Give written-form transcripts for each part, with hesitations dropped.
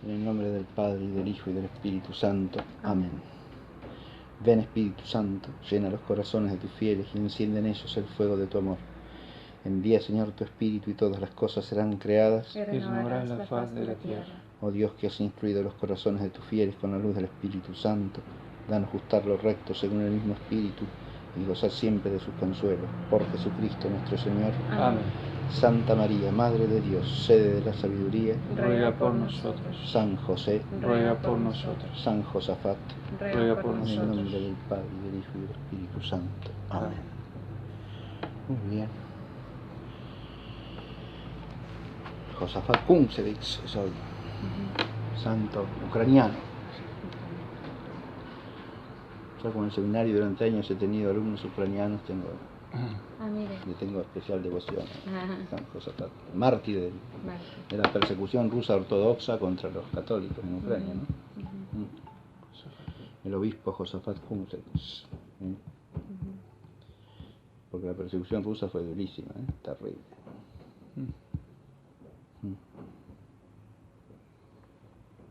En el nombre del Padre, y del Hijo, y del Espíritu Santo. Amén. Ven, Espíritu Santo, llena los corazones de tus fieles y enciende en ellos el fuego de tu amor. Envía, Señor, tu Espíritu y todas las cosas serán creadas y renovarás la faz de la tierra. Oh Dios, que has instruido los corazones de tus fieles con la luz del Espíritu Santo, danos gustar lo recto según el mismo Espíritu y gozar siempre de sus consuelos. Por Jesucristo nuestro Señor. Amén. Santa María, Madre de Dios, sede de la sabiduría, Ruega por nosotros. San José, Ruega por nosotros. San Josafat, Ruega por en el nombre nosotros. del Padre, y del Hijo, y del Espíritu Santo. Amén. Muy bien. Josafat Kunsevich es hoy, santo ucraniano. Yo como en el seminario durante años he tenido alumnos ucranianos, le tengo especial devoción a San Josafat, mártir de la persecución rusa ortodoxa contra los católicos en Ucrania, ¿no? El obispo Josafat Kunsevich. Porque la persecución rusa fue durísima, terrible.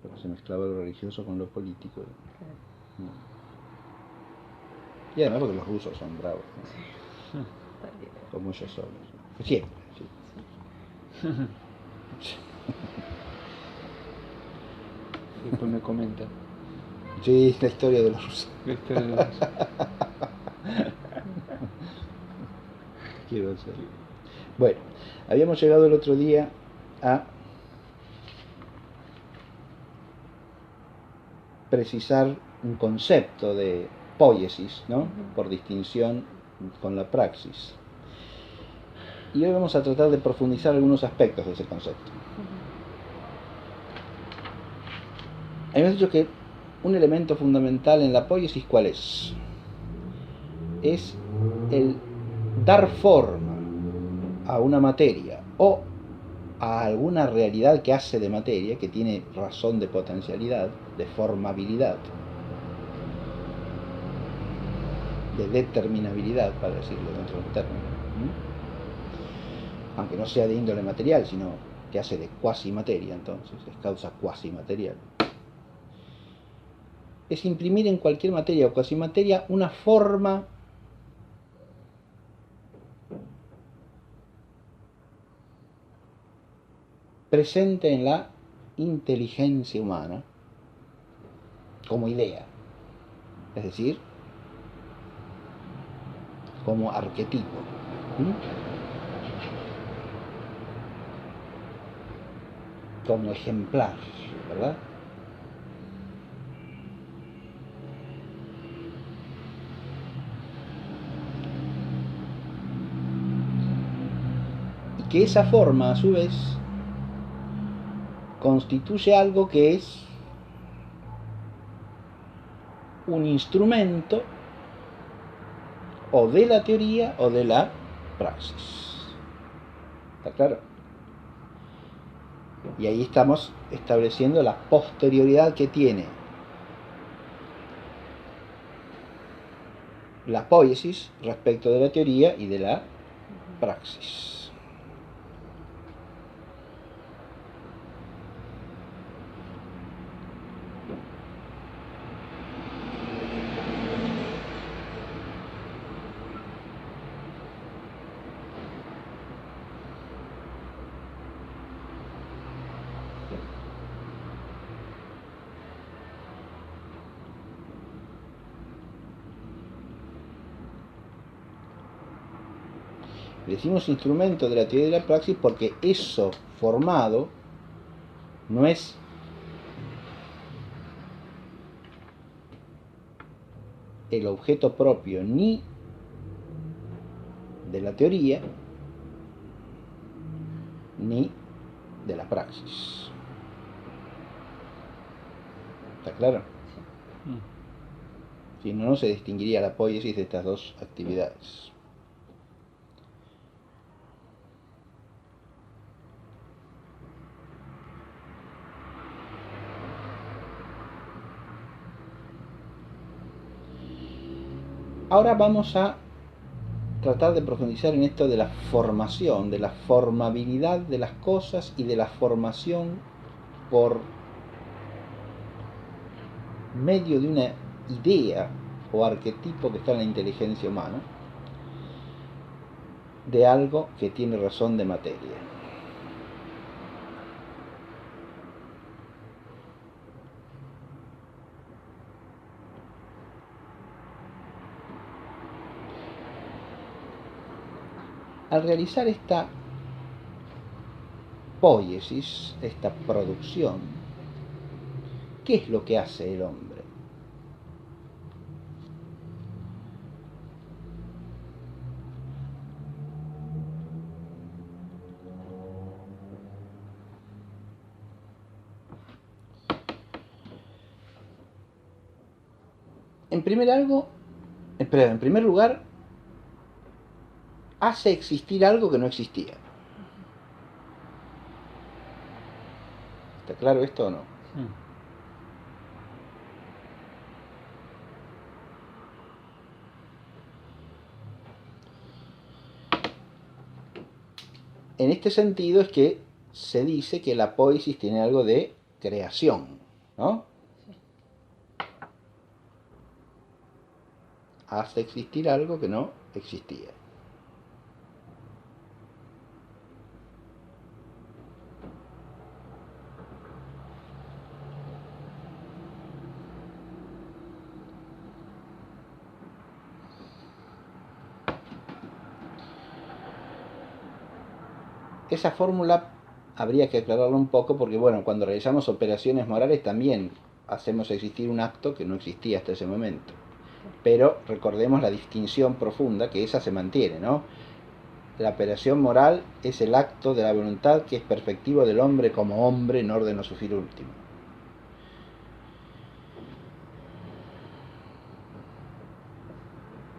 Porque se mezclaba lo religioso con lo político. Y además porque los rusos son bravos, ¿no? Como ellos solos. Siempre, sí. Después me comenta. Sí, es la historia de los rusos. Quiero hacer. Bueno, habíamos llegado el otro día a precisar un concepto de poiesis, ¿no? Por distinción con la praxis. Y hoy vamos a tratar de profundizar algunos aspectos de ese concepto. Habíamos dicho que un elemento fundamental en la poiesis, ¿cuál es? Es el dar forma a una materia o a alguna realidad que hace de materia, que tiene razón de potencialidad, de formabilidad, de determinabilidad, para decirlo dentro de un término, aunque no sea de índole material, sino que hace de cuasimateria, entonces es causa cuasimaterial. Es imprimir en cualquier materia o cuasimateria una forma presente en la inteligencia humana como idea, es decir, como arquetipo. Como ejemplar, ¿verdad? Y que esa forma, a su vez, constituye algo que es un instrumento o de la teoría o de la praxis. ¿Está claro? Y ahí estamos estableciendo la posterioridad que tiene la poiesis respecto de la teoría y de la praxis. Decimos instrumento de la teoría y de la praxis porque eso formado no es el objeto propio ni de la teoría ni de la praxis. ¿Está claro? Si no, no se distinguiría la poiesis de estas dos actividades. Ahora vamos a tratar de profundizar en esto de la formación, de la formabilidad de las cosas y de la formación por medio de una idea o arquetipo que está en la inteligencia humana, de algo que tiene razón de materia. Al realizar esta poiesis, esta producción, ¿qué es lo que hace el hombre? En primer lugar, hace existir algo que no existía. ¿Está claro esto o no? Sí. En este sentido es que se dice que la poiesis tiene algo de creación, ¿no? Sí. Hace existir algo que no existía. Esa fórmula habría que aclararla un poco porque, bueno, cuando realizamos operaciones morales también hacemos existir un acto que no existía hasta ese momento. Pero recordemos la distinción profunda, que esa se mantiene, ¿no? La operación moral es el acto de la voluntad que es perfectivo del hombre como hombre en orden a su fin último.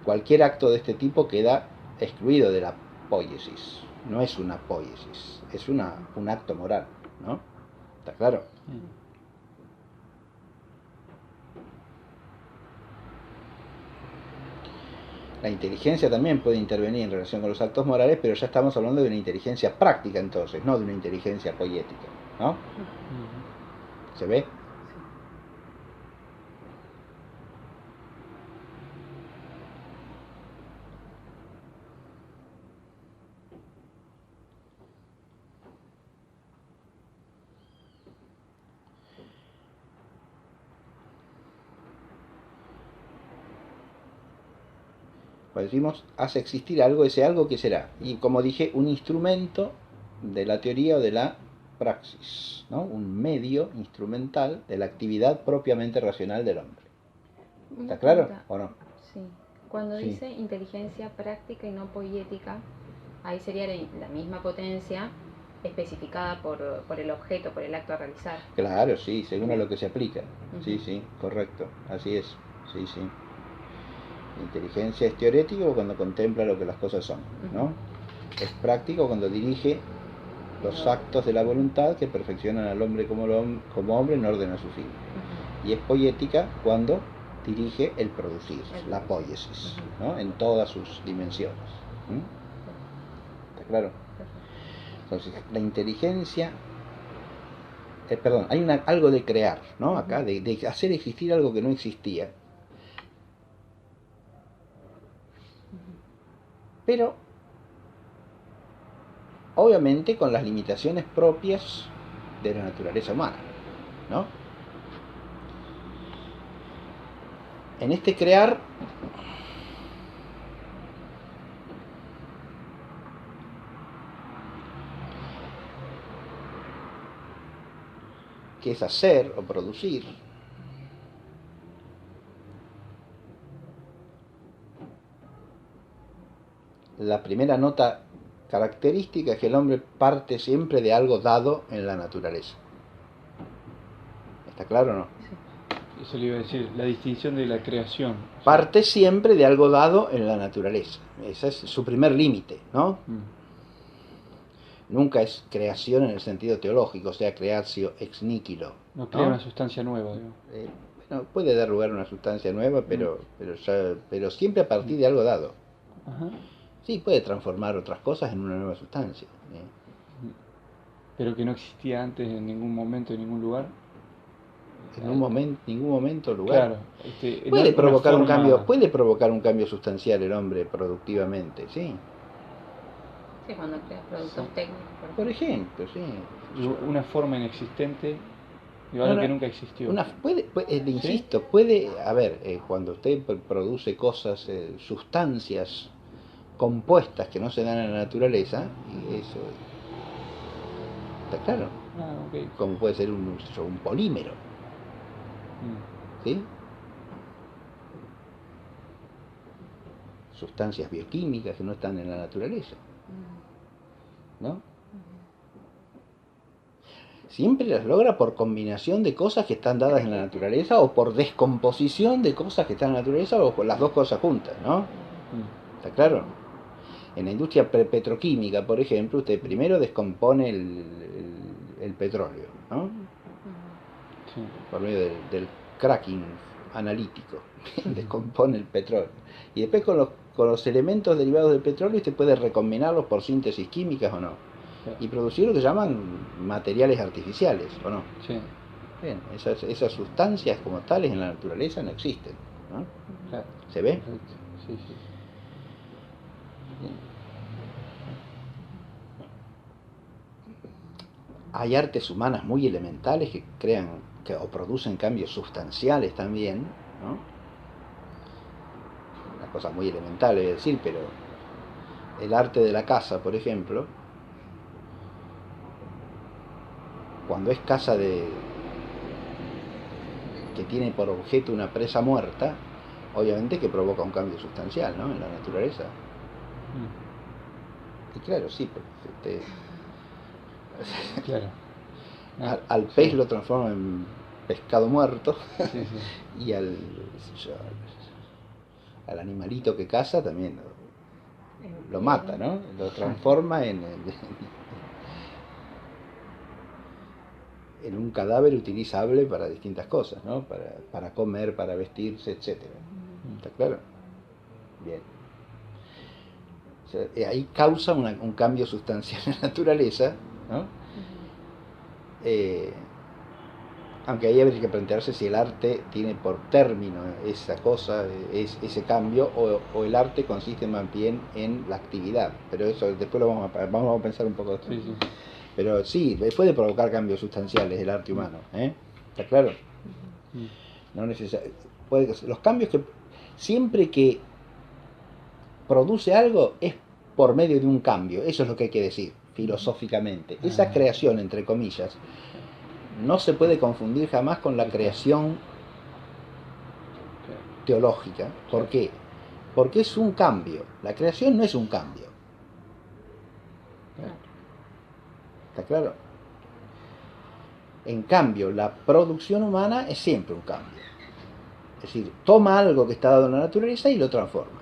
Cualquier acto de este tipo queda excluido de la poiesis. No es una poiesis, es un acto moral, ¿no? ¿Está claro? La inteligencia también puede intervenir en relación con los actos morales, pero ya estamos hablando de una inteligencia práctica entonces, no de una inteligencia poética, ¿no? ¿Se ve? Cuando decimos hace existir algo, ese algo que será. Y como dije, un instrumento de la teoría o de la praxis, ¿no? Un medio instrumental de la actividad propiamente racional del hombre. ¿Está claro o no? Sí. Cuando Sí. dice inteligencia práctica y no poética, ahí sería la misma potencia especificada por el objeto, por el acto a realizar. Claro, sí, según a lo que se aplica. Sí, Ujú. sí, correcto. Así es. Sí, sí. Inteligencia es teorético cuando contempla lo que las cosas son, ¿no? Es práctico cuando dirige los actos de la voluntad que perfeccionan al hombre como hombre en orden a su fin. Y es poética cuando dirige el producir, la poiesis, ¿no? En todas sus dimensiones. ¿Está claro? Entonces, la inteligencia, hay algo de crear, ¿no? Acá, de hacer existir algo que no existía. Pero, obviamente, con las limitaciones propias de la naturaleza humana, ¿no? En este crear que es hacer o producir, la primera nota característica es que el hombre parte siempre de algo dado en la naturaleza. ¿Está claro o no? Sí. Eso le iba a decir, la distinción de la creación. Parte siempre de algo dado en la naturaleza. Ese es su primer límite, ¿no? Nunca es creación en el sentido teológico, o sea, creatio ex nihilo. No crea una sustancia nueva, digo. Bueno, puede dar lugar a una sustancia nueva, pero siempre a partir de algo dado. Ajá. Sí, puede transformar otras cosas en una nueva sustancia. Pero que no existía antes en ningún momento, en ningún lugar. en un momento, ningún momento o lugar. Claro, Puede una provocar un forma- cambio, puede provocar un cambio sustancial el hombre productivamente, sí. Sí, cuando creas productos Sí. técnicos. Por ejemplo, sí. una forma inexistente de No, algo no, que nunca existió. le insisto, puede, a ver, cuando usted produce cosas, sustancias compuestas que no se dan en la naturaleza, y eso está claro, Ah, ok. como puede ser un polímero, Mm. ¿sí? Sustancias bioquímicas que no están en la naturaleza, ¿no? Siempre las logra por combinación de cosas que están dadas en la naturaleza o por descomposición de cosas que están en la naturaleza o por las dos cosas juntas, ¿no? Mm. ¿Está claro? En la industria petroquímica, por ejemplo, usted primero descompone el petróleo, ¿no? Sí. Por medio del cracking analítico, descompone el petróleo. Y después con los elementos derivados del petróleo usted puede recombinarlos por síntesis químicas o no. Claro. Y producir lo que llaman materiales artificiales, ¿o no? Sí. Bien, esas sustancias como tales en la naturaleza no existen, ¿no? Claro. ¿Se ve? Perfecto. Sí, sí. Hay artes humanas muy elementales que crean o producen cambios sustanciales también, ¿no? Una cosa muy elemental, es decir, pero el arte de la caza, por ejemplo, cuando es caza que tiene por objeto una presa muerta, obviamente que provoca un cambio sustancial, ¿no? En la naturaleza. Mm. Y claro, sí, porque Claro. Ah, al pez sí. lo transforma en pescado muerto Sí, sí. y al animalito que caza también lo mata, ¿no? Lo transforma en un cadáver utilizable para distintas cosas, ¿no? Para comer, para vestirse, etcétera. ¿Está claro? Bien. O sea, ahí causa un cambio sustancial en la naturaleza, ¿no? Aunque ahí habría que plantearse si el arte tiene por término esa cosa, ese cambio, o el arte consiste más bien en la actividad. Pero eso después lo vamos a pensar un poco después. Sí, sí. Pero sí, puede provocar cambios sustanciales el arte humano, ¿eh? ¿Está claro? Mm. No los cambios siempre que produce algo es por medio de un cambio, eso es lo que hay que decir filosóficamente. Esa creación, entre comillas, no se puede confundir jamás con la creación teológica. ¿Por qué? Porque es un cambio. La creación no es un cambio. ¿Está claro? En cambio, la producción humana es siempre un cambio. Es decir, toma algo que está dado en la naturaleza y lo transforma.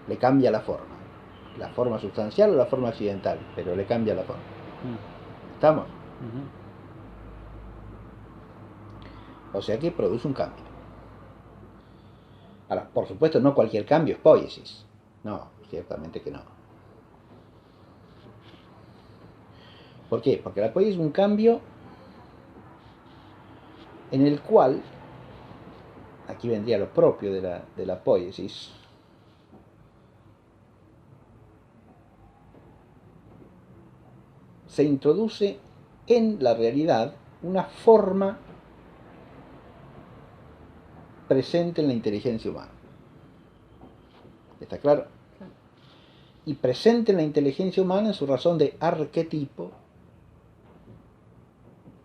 Le cambia la forma sustancial o la forma accidental, pero le cambia la forma. ¿Estamos? O sea que produce un cambio. Ahora, por supuesto, no cualquier cambio es poiesis. No, ciertamente que no. ¿Por qué? Porque la poiesis es un cambio en el cual, aquí vendría lo propio de la poiesis, se introduce en la realidad una forma presente en la inteligencia humana. ¿Está claro? Y presente en la inteligencia humana en su razón de arquetipo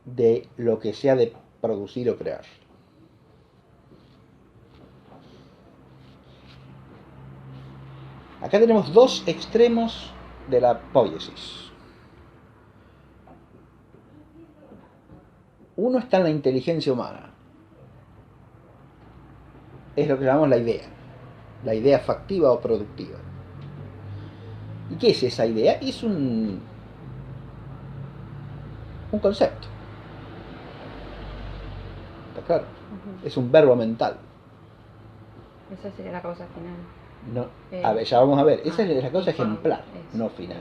de lo que se ha de producir o crear. Acá tenemos dos extremos de la poiesis. Uno está en la inteligencia humana. Es lo que llamamos la idea factiva o productiva. ¿Y qué es esa idea? Es un concepto. ¿Está claro? Es un verbo mental. Esa sería la causa final. No, a ver, ya vamos a ver. Esa es la cosa ejemplar, eso, no final.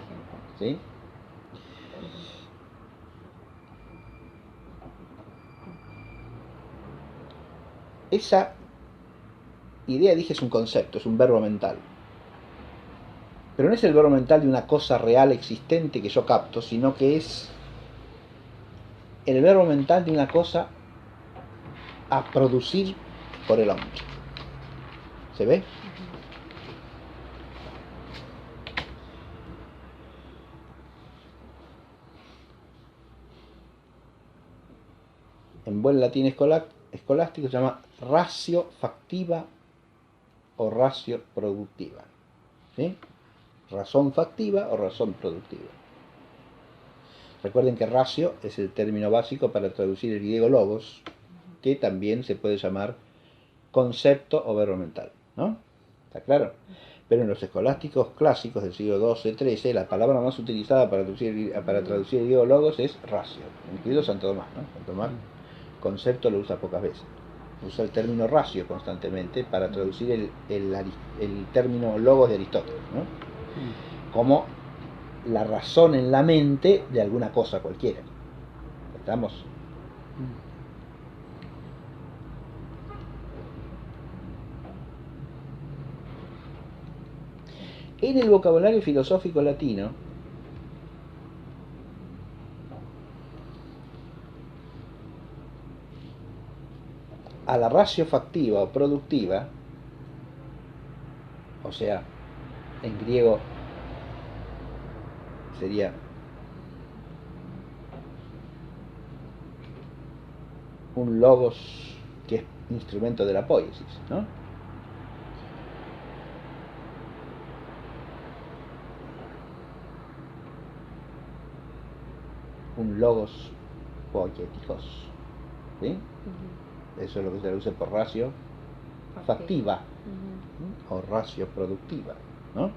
¿Sí? esa idea, dije, es un concepto, es un verbo mental. Pero no es el verbo mental de una cosa real existente que yo capto, sino que es el verbo mental de una cosa a producir por el hombre. ¿Se ve? En buen latín escolástico se llama ratio factiva o ratio productiva. ¿Sí? Razón factiva o razón productiva. Recuerden que ratio es el término básico para traducir el griego logos, que también se puede llamar concepto o verbo mental, ¿no? ¿Está claro? Pero en los escolásticos clásicos del siglo XII-XIII, la palabra más utilizada para traducir el griego logos es ratio, incluido Santo Tomás, ¿no? Santo Tomás, concepto lo usa pocas veces. Usa el término ratio constantemente para traducir el término logos de Aristóteles, ¿no? Como la razón en la mente de alguna cosa cualquiera. ¿Estamos? En el vocabulario filosófico latino, a la ratio factiva o productiva, o sea, en griego sería un logos que es instrumento de la poiesis, ¿no? Un logos poieticos, ¿sí? Eso es lo que se traduce por ratio factiva o ratio productiva, ¿no?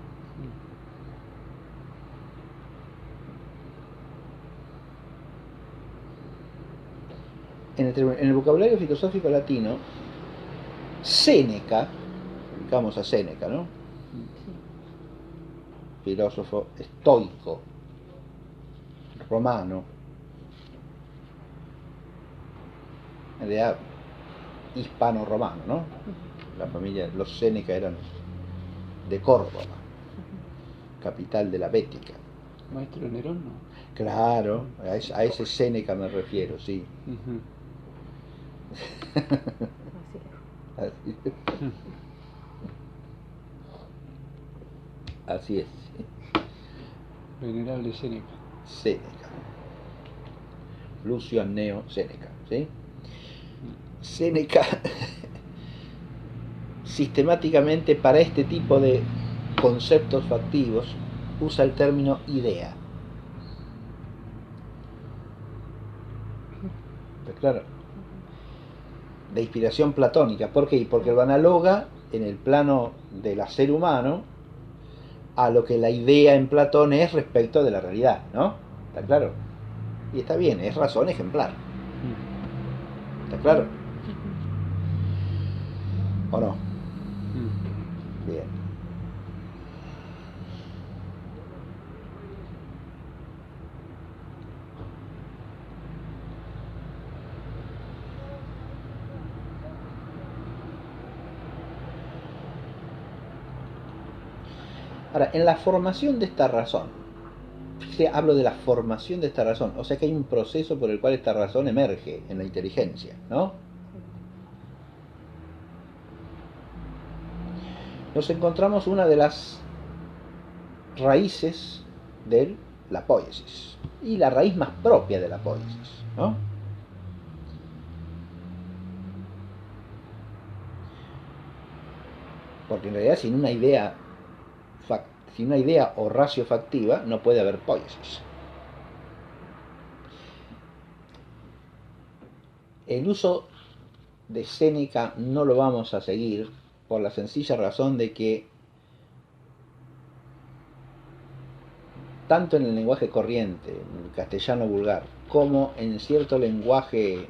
En el vocabulario filosófico latino, Séneca, ubicamos a Séneca, ¿no? Filósofo estoico, romano, en realidad hispano-romano, ¿no? La familia, los Séneca eran de Córdoba, capital de la Bética. Maestro Nerón, ¿no? Claro, a ese Séneca me refiero, sí. Así es. Venerable Séneca. Séneca. Lucio Anneo Séneca, ¿sí? Séneca sistemáticamente para este tipo de conceptos factivos usa el término idea. ¿Está claro? De inspiración platónica. ¿Por qué? Porque lo analoga en el plano del ser humano a lo que la idea en Platón es respecto de la realidad, ¿no? ¿Está claro? Y está bien, es razón ejemplar. ¿Está claro? ¿O no? Bien. Ahora, en la formación de esta razón, hablo de la formación de esta razón, o sea que hay un proceso por el cual esta razón emerge en la inteligencia, ¿no? Nos encontramos una de las raíces de la poiesis, y la raíz más propia de la poiesis, ¿no? Porque en realidad sin una idea o ratio factiva no puede haber poiesis. El uso de Séneca no lo vamos a seguir por la sencilla razón de que tanto en el lenguaje corriente, en el castellano vulgar, como en cierto lenguaje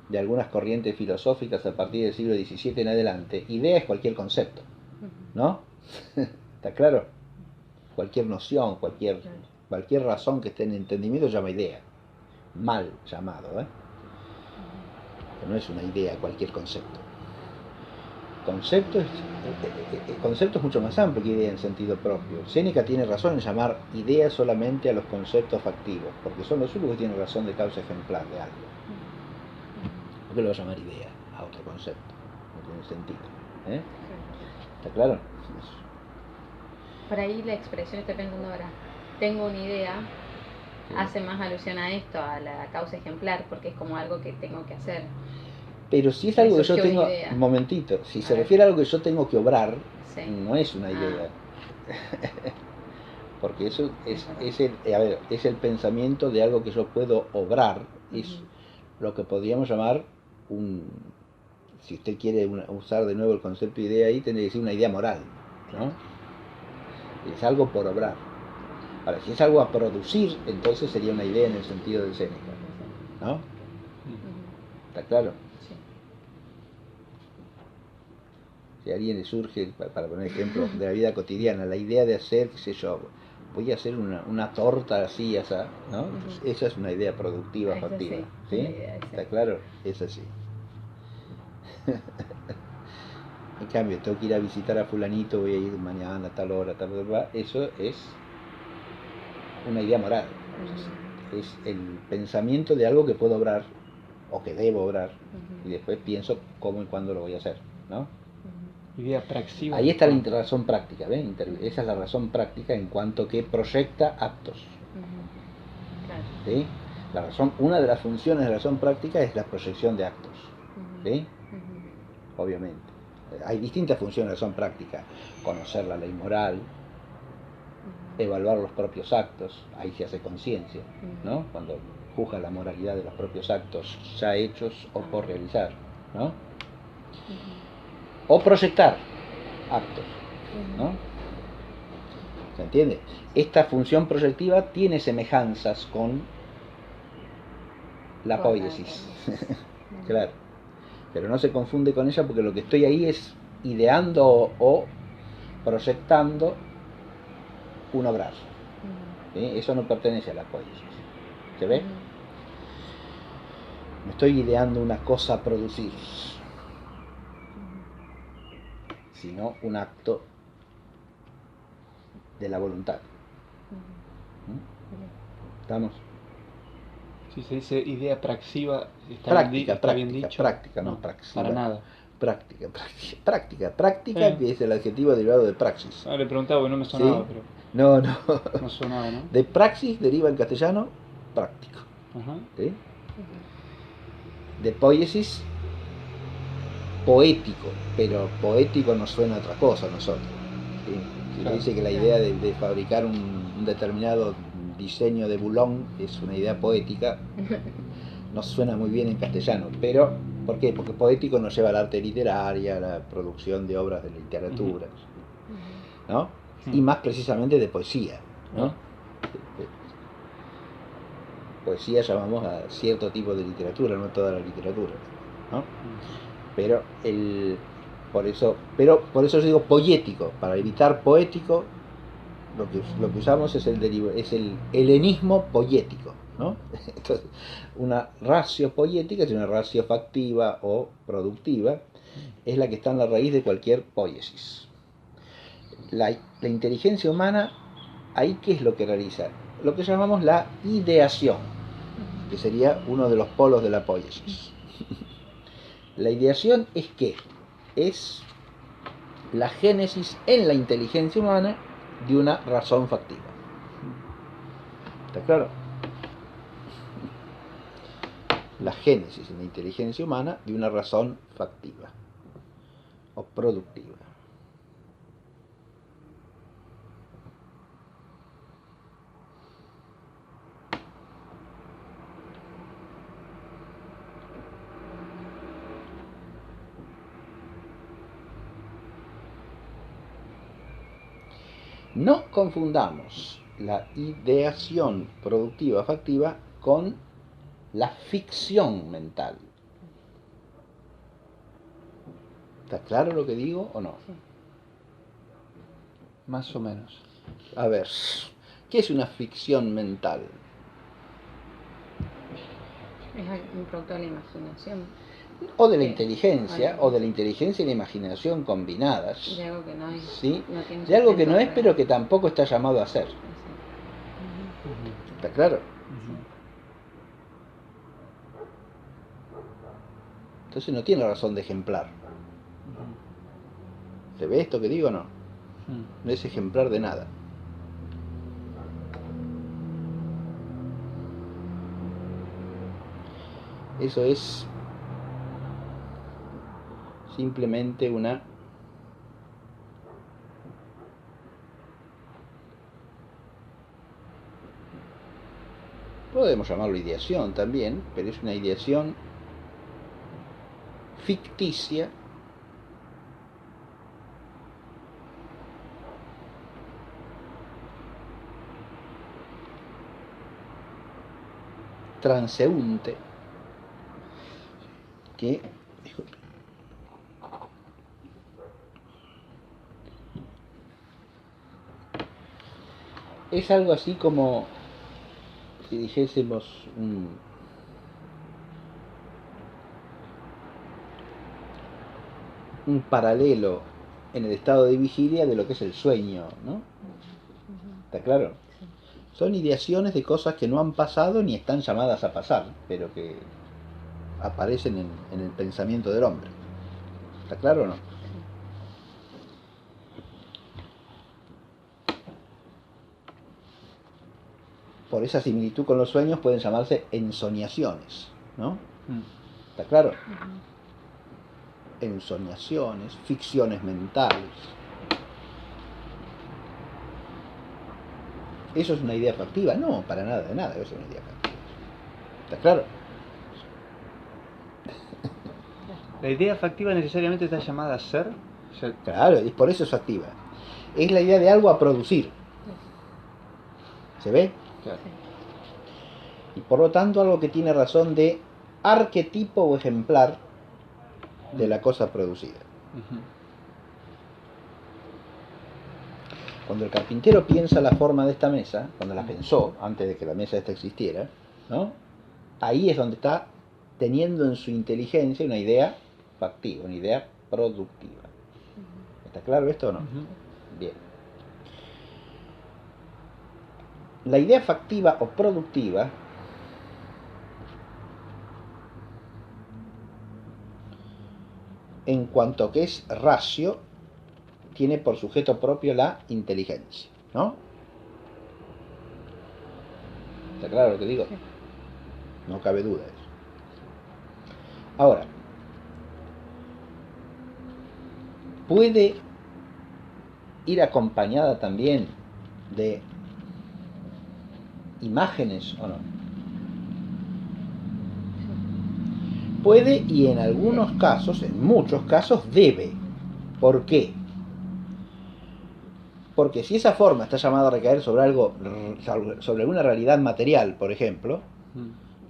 de algunas corrientes filosóficas a partir del siglo XVII en adelante, idea es cualquier concepto, ¿no? ¿Está claro? Cualquier noción, cualquier razón que esté en entendimiento se llama idea. Mal llamado, ¿eh? no es una idea, cualquier concepto. Concepto es mucho más amplio que idea en sentido propio. Séneca tiene razón en llamar idea solamente a los conceptos factivos, porque son los únicos que tienen razón de causa ejemplar de algo. ¿Por qué lo va a llamar idea a otro concepto? No tiene sentido. ¿Está claro? Por ahí la expresión, estoy pensando ahora, tengo una idea, Sí. hace más alusión a esto, a la causa ejemplar, porque es como algo que tengo que hacer. Pero si es algo que yo surgió tengo, una idea. un momentito, si A se ver. refiere a algo que yo tengo que obrar, Sí. no es una idea. Porque eso es el pensamiento de algo que yo puedo obrar, es lo que podríamos llamar si usted quiere usar de nuevo el concepto de idea ahí, tendría que decir una idea moral, ¿no? Es algo por obrar. Ahora, si es algo a producir, entonces sería una idea en el sentido de Séneca, ¿no? ¿Está claro? Sí. Si a alguien le surge, para poner ejemplos de la vida cotidiana, la idea de hacer, qué sé yo, voy a hacer una torta así, esa, ¿no? Esa es una idea productiva, Esa factiva. sí, ¿Sí? una idea, esa. ¿Está claro? Es así. En cambio, tengo que ir a visitar a fulanito, voy a ir mañana, a tal hora, eso es una idea moral. Es el pensamiento de algo que puedo obrar, o que debo obrar, y después pienso cómo y cuándo lo voy a hacer, ¿no? Idea praxiva. Ahí está la razón práctica, ¿ven? Esa es la razón práctica en cuanto que proyecta actos. Claro. ¿Sí? Una de las funciones de la razón práctica es la proyección de actos. ¿Sí? Obviamente. Hay distintas funciones de la razón práctica. Conocer la ley moral, evaluar los propios actos, ahí se hace conciencia, ¿no? Cuando juzga la moralidad de los propios actos ya hechos o por realizar, ¿no? O proyectar actos, ¿no? ¿Se entiende? Esta función proyectiva tiene semejanzas con la poiesis. Claro. Pero no se confunde con ella porque lo que estoy ahí es ideando o proyectando un obrar. ¿Sí? Eso no pertenece a la poiesis. ¿Se ve? Me estoy ideando una cosa a producir, sino un acto de la voluntad. ¿Estamos? Si se dice idea praxiva, Práctica, bien dicho. práctica, no praxiva. Para nada. Práctica, que es el adjetivo derivado de praxis. Le preguntaba porque no me sonaba, ¿Sí? pero No. no sonaba, ¿no? De praxis deriva en castellano práctico. Ajá. ¿Sí? De poiesis, poético, pero poético nos suena a otra cosa a nosotros. ¿Sí? Si le dice que la idea de fabricar un determinado diseño de Boulogne es una idea poética, nos suena muy bien en castellano, pero ¿por qué? Porque poético nos lleva al arte literaria, a la producción de obras de literatura, ¿no? Y más precisamente de poesía, ¿no? Poesía llamamos a cierto tipo de literatura, no toda la literatura, ¿no? Pero por eso yo digo poético, para evitar poético, lo que usamos es el helenismo poético, ¿no? Entonces, una ratio poética es una ratio factiva o productiva, es la que está en la raíz de cualquier poiesis. La inteligencia humana, ahí ¿qué es lo que realiza? Lo que llamamos la ideación, que sería uno de los polos de la poiesis. La ideación es ¿qué? Es la génesis en la inteligencia humana de una razón factiva. ¿Está claro? La génesis en la inteligencia humana de una razón factiva o productiva. No confundamos la ideación productiva factiva con la ficción mental. ¿Está claro lo que digo o no? Más o menos. A ver, ¿qué es una ficción mental? Es un producto de la imaginación. o de la Sí. inteligencia, Bueno. o de la inteligencia y la imaginación combinadas, De algo que no es. ¿sí? No tiene De algo que no es, sustento pero que real. tampoco está llamado a ser. Exacto. Ujú, ¿Está claro? ujú. Entonces no tiene razón de ejemplar. ¿Se ve esto que digo o no? Ujú. No es ejemplar de nada. Eso es simplemente una podemos llamarlo ideación también, pero es una ideación ficticia transeúnte que es algo así como si dijésemos un paralelo en el estado de vigilia de lo que es el sueño, ¿no? ¿Está claro? Sí. Son ideaciones de cosas que no han pasado ni están llamadas a pasar, pero que aparecen en el pensamiento del hombre. ¿Está claro o no? Por esa similitud con los sueños pueden llamarse ensoñaciones, ¿no? ¿Está claro? Ensoñaciones, ficciones mentales. ¿Eso es una idea factiva? No, para nada, de nada, eso es una idea factiva. ¿Está claro? ¿La idea factiva necesariamente está llamada a ser? O sea, Claro, y por eso es factiva. Es la idea de algo a producir. ¿Se ve? claro. Y por lo tanto algo que tiene razón de arquetipo o ejemplar de la cosa producida. Ujú. Cuando el carpintero piensa la forma de esta mesa, cuando la pensó, antes de que la mesa esta existiera, ¿no? Ahí es donde está teniendo en su inteligencia una idea factiva, una idea productiva. ¿Está claro esto o no? Ujú. Bien. La idea factiva o productiva en cuanto que es ratio, tiene por sujeto propio la inteligencia, ¿no? ¿Está claro lo que digo? Sí. No cabe duda de eso. Ahora, puede ir acompañada también de imágenes o no. Puede y en algunos casos, en muchos casos, debe. ¿Por qué? Porque si esa forma está llamada a recaer sobre algo, sobre una realidad material, por ejemplo,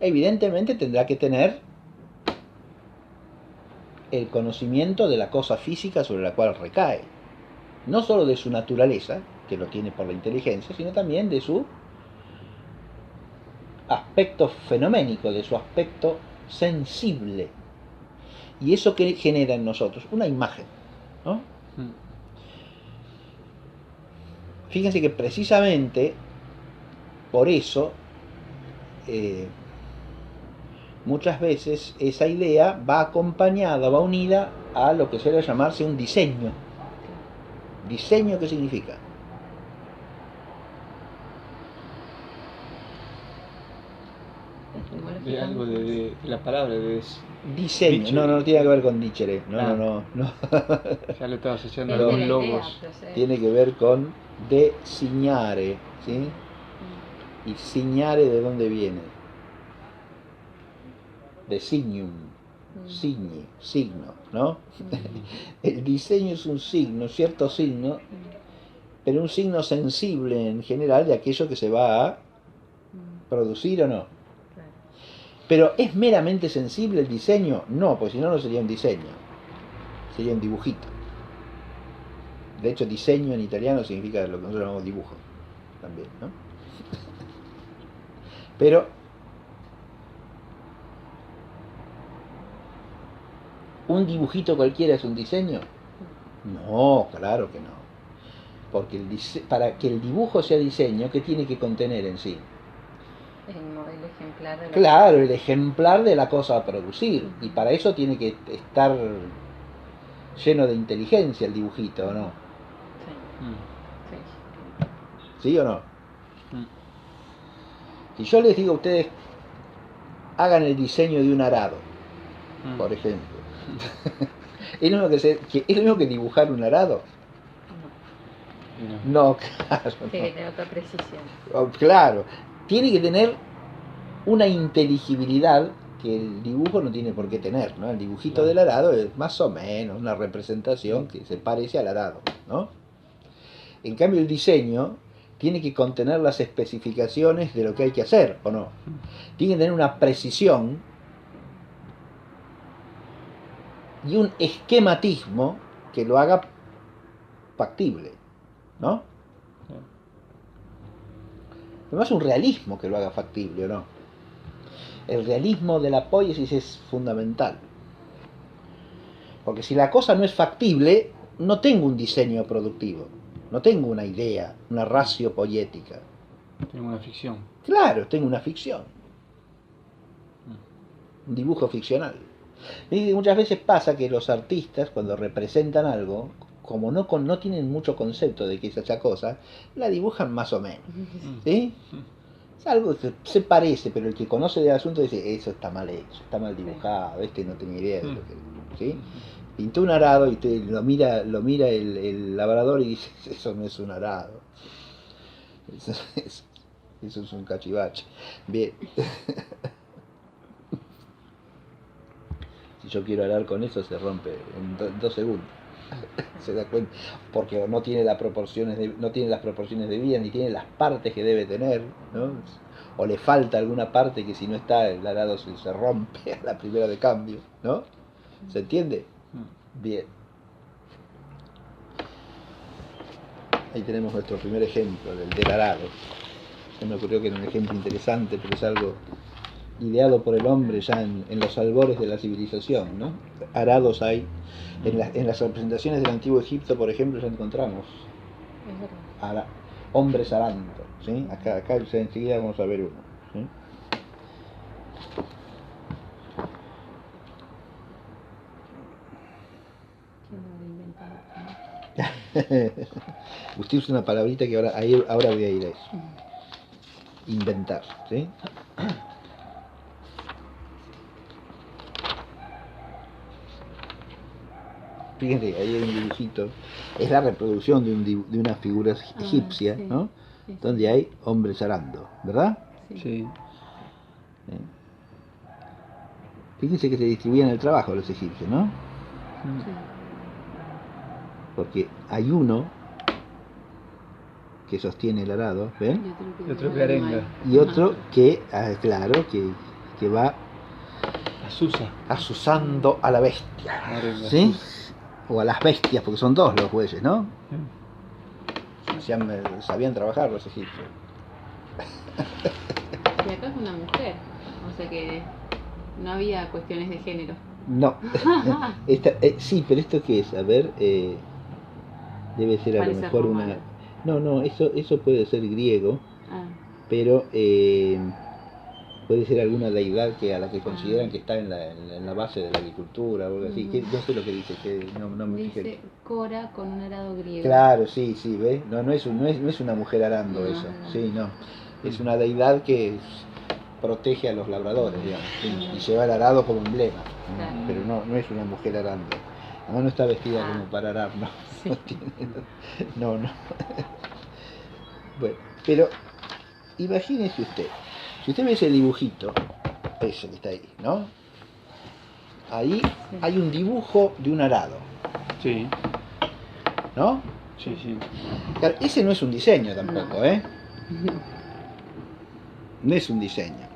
evidentemente tendrá que tener el conocimiento de la cosa física sobre la cual recae. No solo de su naturaleza, que lo tiene por la inteligencia, sino también de su aspecto fenoménico, de su aspecto sensible. Y eso que genera en nosotros una imagen, ¿no? Fíjense que precisamente por eso muchas veces esa idea va acompañada, va unida a lo que suele llamarse un diseño. ¿Diseño qué significa? De algo de la palabra, Diseño, Dicere. no tiene que ver con dicere, Ah. no. Ya lo estaba asociando a No. Es de algún la idea, logos. procede. Tiene que ver con designare, ¿sí? Y signare, ¿de dónde viene? De signum, signi, signo, ¿no? El diseño es un signo, cierto signo, pero un signo sensible en general de aquello que se va a producir o no. Claro. Pero ¿es meramente sensible el diseño? No, porque si no, no sería un diseño, sería un dibujito. De hecho, diseño en italiano significa lo que nosotros llamamos dibujo, también, ¿no? Pero ¿Un dibujito cualquiera es un diseño? No, claro que no. Porque para que el dibujo sea diseño, ¿qué tiene que contener en sí? El modelo ejemplar de la Claro, el ejemplar de la cosa a producir. Y para eso tiene que estar lleno de inteligencia el dibujito, ¿o no? Sí, Mm. sí. ¿Sí o no? Mm. Si yo les digo a ustedes, hagan el diseño de un arado, Mm. por ejemplo. ¿Es lo mismo que dibujar un arado? Y no. No, claro. Tiene que No. tener otra precisión. Oh, claro, tiene que tener una inteligibilidad que el dibujo no tiene por qué tener, ¿no? El dibujito Claro. del arado es más o menos una representación que se parece al arado, ¿no? En cambio el diseño tiene que contener las especificaciones de lo que hay que hacer, ¿o no? Tiene que tener una precisión y un esquematismo que lo haga factible, ¿no? Además un realismo que lo haga factible, ¿o no? El realismo de la poiesis es fundamental. Porque si la cosa no es factible, no tengo un diseño productivo, no tengo una idea, una ratio poética. Tengo una ficción. Claro, tengo una ficción, un dibujo ficcional. Y muchas veces pasa que los artistas, cuando representan algo, como no tienen mucho concepto de qué es esa cosa, la dibujan más o menos. ¿Sí? Es algo que se parece, pero el que conoce del asunto dice, eso está mal hecho, está mal dibujado, este no tenía idea de lo que... ¿Sí? Pintó un arado y lo mira el labrador y dice, eso no es un arado. Eso es un cachivache. Bien. Si yo quiero arar con eso, se rompe en 2 segundos. Se da cuenta. Porque no tiene las proporciones de vida, ni tiene las partes que debe tener, ¿no? O le falta alguna parte que si no está, el arado se rompe a la primera de cambio, ¿no? ¿Se entiende? Bien. Ahí tenemos nuestro primer ejemplo, del arado. Se me ocurrió que era un ejemplo interesante, pero es algo ideado por el hombre ya en los albores de la civilización, ¿no? Arados hay. En las representaciones del antiguo Egipto, por ejemplo, ya encontramos hombres arando, ¿sí? Acá ya enseguida vamos a ver uno, ¿sí? Usted usa una palabrita que ahora voy a ir a eso. Inventar, ¿sí? Fíjense, ahí hay un dibujito. Es la reproducción de una figura egipcia, sí, ¿no? Sí. Donde hay hombres arando, ¿verdad? Sí. Fíjense que se distribuían el trabajo los egipcios, ¿no? Porque hay uno que sostiene el arado, ¿ven? Y otro que arenga. Y otro que, claro, que va asusando a la bestia, Arenga, ¿sí? O a las bestias, porque son dos los bueyes, ¿no? Sí. Sabían trabajar los egipcios. Y acá es una mujer, o sea que no había cuestiones de género. No. Sí, pero ¿esto qué es? A ver, debe ser a lo Parece mejor romano. No, eso puede ser griego, Ah, pero puede ser alguna deidad a la que consideran que está en la base de la agricultura o algo así. No sé lo que dice, que no me fijé. dice Cora con un arado griego. Claro, sí, ¿ves? No es una mujer arando No, eso, no. sí, no. Es una deidad que protege a los labradores, digamos, y lleva el arado como emblema, Claro. pero no es una mujer arando. Además no está vestida como para arar, no. Sí. No. Bueno, pero imagínese usted, si usted ve ese dibujito, ese que está ahí, ¿no? Ahí hay un dibujo de un arado, Sí. ¿no? Sí, sí. Claro, ese no es un diseño tampoco, No. ¿eh? No es un diseño.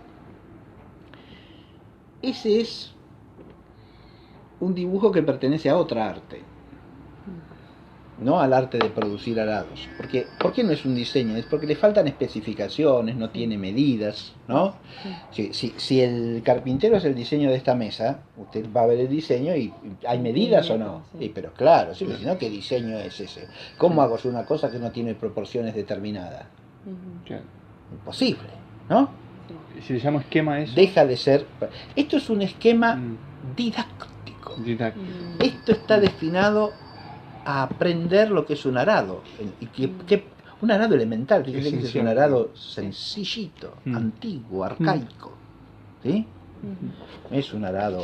Ese es un dibujo que pertenece a otra arte. no al arte de producir arados. Porque, ¿por qué no es un diseño? Es porque le faltan especificaciones, no tiene medidas, ¿no? Si el carpintero es el diseño de esta mesa, usted va a ver el diseño y ¿hay medidas o no? Sí. Pero claro, si no, ¿qué diseño es ese? ¿Cómo hago yo una cosa que no tiene proporciones determinadas? Claro. Imposible, ¿no? Si le llamo esquema a eso. Deja de ser... Esto es un esquema Mm. didáctico. Didáctico. Esto está destinado a aprender lo que es un arado. Y un arado elemental, fíjese que es un arado sencillito, antiguo, arcaico. ¿Sí? Es un arado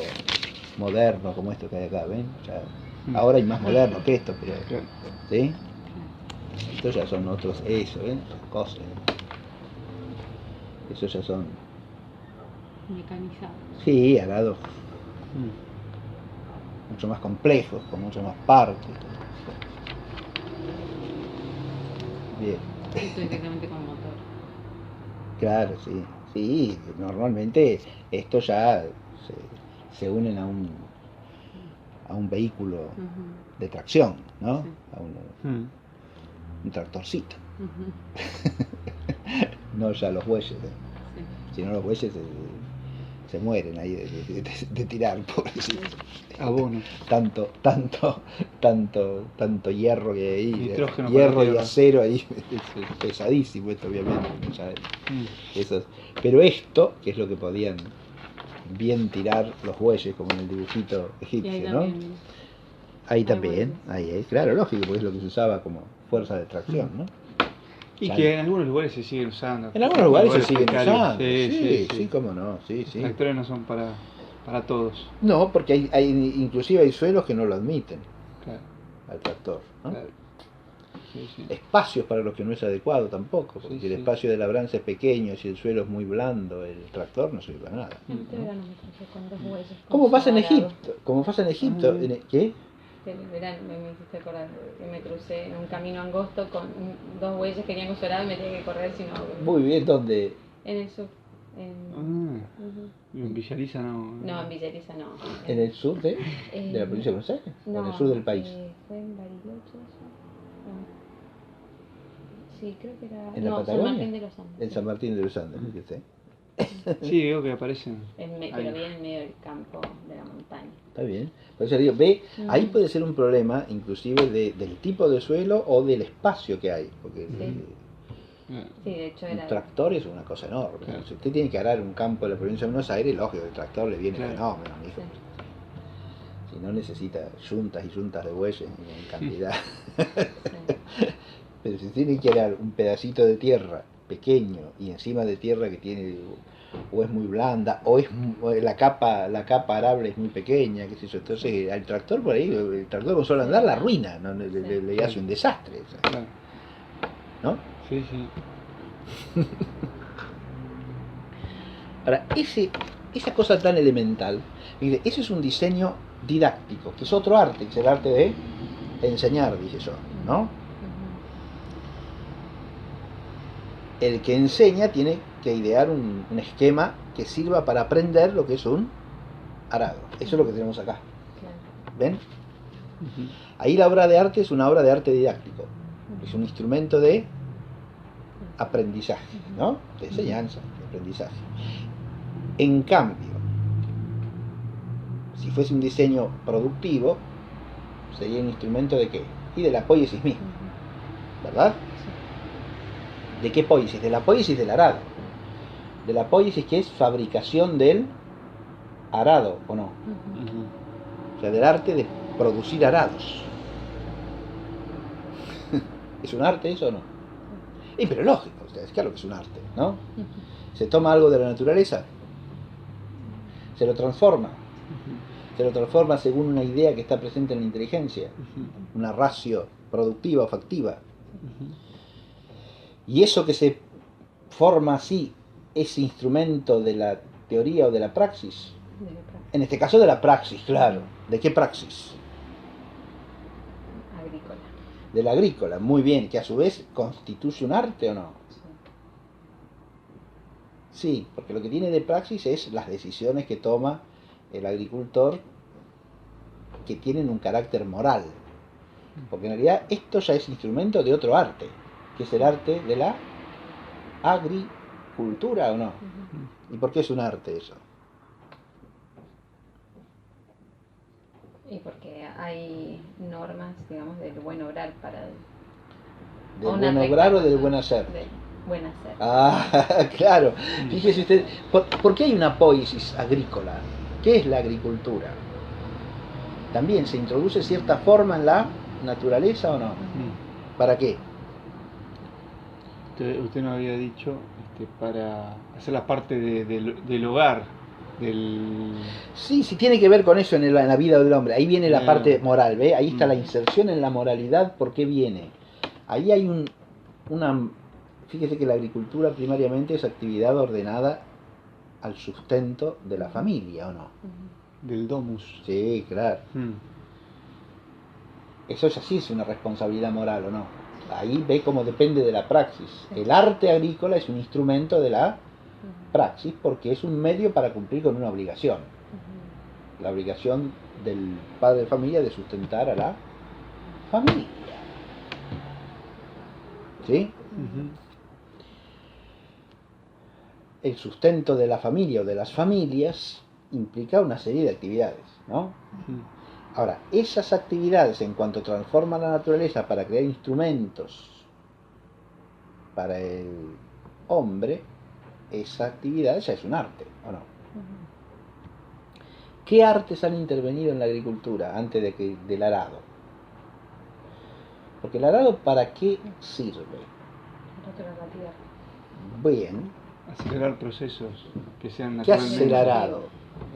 moderno como esto que hay acá, ¿ven? Ya, ahora hay más moderno que esto, pero... ¿Sí? Estos ya son otros, eso, ¿ven? Otras cosas. Esos ya son... Mecanizados. Sí, arados mucho más complejos, con mucho más partes. Bien. Esto directamente con motor. Claro, sí. Sí, normalmente estos ya se unen a un vehículo de tracción, ¿no? Sí. A un tractorcito. No ya los bueyes. Si no, los bueyes se mueren ahí de tirar, pobrecitos. Abono. Tanto hierro que hay ahí, Nitrógeno hierro para la y tierra. acero ahí, es pesadísimo esto, obviamente. ¿Sabes? Pero esto, que es lo que podían bien tirar los bueyes, como en el dibujito egipcio, ¿no? Ahí también, ahí es, claro, lógico, porque es lo que se usaba como fuerza de tracción, ¿no? Y que en algunos lugares se siguen usando. En algunos lugares se siguen precarios. usando, Sí, sí, cómo no, sí. Los tractores no son para todos. No, porque inclusive hay suelos que no lo admiten Claro, al tractor, ¿no? claro. Sí. Espacios para los que no es adecuado tampoco, porque Sí, el sí. espacio de labranza es pequeño, si el suelo es muy blando, el tractor no sirve para nada. Este verano me crucé con 2 bueyes. Como pasa en arado. Egipto, ¿qué? El verano me hiciste acordar que me crucé en un camino angosto con 2 bueyes que venían con su arado y me tenía que correr si no. Muy bien, ¿dónde? En el sur. Y en Villaliza no. No, en Villariza no. ¿En el sur de la provincia de Buenos Aires? ¿O en el sur del país? Fue en Bariloche eso. No. Sí, creo que era. ¿En la no, Patagonia? San Martín de los Andes. En San Martín de los Andes, fíjese. Sí, digo que aparecen. Pero bien en medio del campo de la montaña. Está bien. Por eso digo, ahí puede ser un problema, inclusive del tipo de suelo o del espacio que hay. Porque Sí, de hecho era. un tractor es una cosa enorme. Claro. Si usted tiene que arar un campo de la provincia de Buenos Aires, lógico, el tractor le viene Claro. fenómeno, mijo. Si no necesita yuntas y yuntas de bueyes en cantidad. Pero si tiene que arar un pedacito de tierra pequeño y encima de tierra que tiene o es muy blanda o la capa arable es muy pequeña, qué sé yo, entonces al tractor por ahí, el tractor con solo andar la arruina, ¿no? le hace un desastre, o sea, Claro. ¿no? Sí. Ahora, esa cosa tan elemental, mire, ese es un diseño didáctico, que es otro arte, que es el arte de enseñar, dije yo, ¿no? El que enseña tiene que idear un esquema que sirva para aprender lo que es un arado. Eso es lo que tenemos acá. ¿Ven? Ahí la obra de arte es una obra de arte didáctico. Es un instrumento de aprendizaje, ¿no? De enseñanza, de aprendizaje. En cambio, si fuese un diseño productivo, sería un instrumento de ¿qué? Y de la poiesis misma, ¿verdad? ¿De qué poiesis? De la poiesis del arado. De la poiesis que es fabricación del arado, ¿o no? O sea, del arte de producir arados. ¿Es un arte eso o no? Pero lógico, ustedes, claro que es un arte, ¿no? Se toma algo de la naturaleza, se lo transforma según una idea que está presente en la inteligencia, una ratio productiva o factiva. Y eso que se forma así es instrumento de la teoría o de la praxis. En este caso de la praxis, claro. ¿De qué praxis? Agrícola. De la agrícola, muy bien, que a su vez constituye un arte o no. Sí, porque lo que tiene de praxis es las decisiones que toma el agricultor, que tienen un carácter moral. Porque en realidad esto ya es instrumento de otro arte, que es el arte de la agricultura, ¿o no? Ujú. ¿Y por qué es un arte eso? Y porque hay normas, digamos, del buen obrar para ¿Del una buen recta obrar o del razón, buen hacer? del buen hacer. Ah, claro. Fíjese usted, ¿por qué hay una poiesis agrícola? ¿Qué es la agricultura? ¿También se introduce cierta forma en la naturaleza o no? Mm. ¿Para qué? Usted nos había dicho para hacer la parte del hogar, del... Sí, sí tiene que ver con eso en la vida del hombre. Ahí viene la parte moral, ¿ve? Ahí está la Mm. inserción en la moralidad, ¿por qué viene? Ahí hay una... Fíjese que la agricultura primariamente es actividad ordenada al sustento de la familia, ¿o no? Ujú. del domus. Sí, claro. Mm. Eso es así, es una responsabilidad moral, ¿o no? Ahí ve cómo depende de la praxis. Sí. El arte agrícola es un instrumento de la Ujú. praxis porque es un medio para cumplir con una obligación. Ujú. La obligación del padre de familia de sustentar a la familia. ¿Sí? Ujú. El sustento de la familia o de las familias implica una serie de actividades, ¿no? Mm. Ahora, esas actividades en cuanto transforman la naturaleza para crear instrumentos para el hombre, esa actividad ya es un arte, ¿o no? Ujú. ¿Qué artes han intervenido en la agricultura antes del arado? Porque el arado, ¿para qué sirve? Rotular la tierra. Bien, Acelerar procesos que sean ¿qué hace el naturalmente... arado?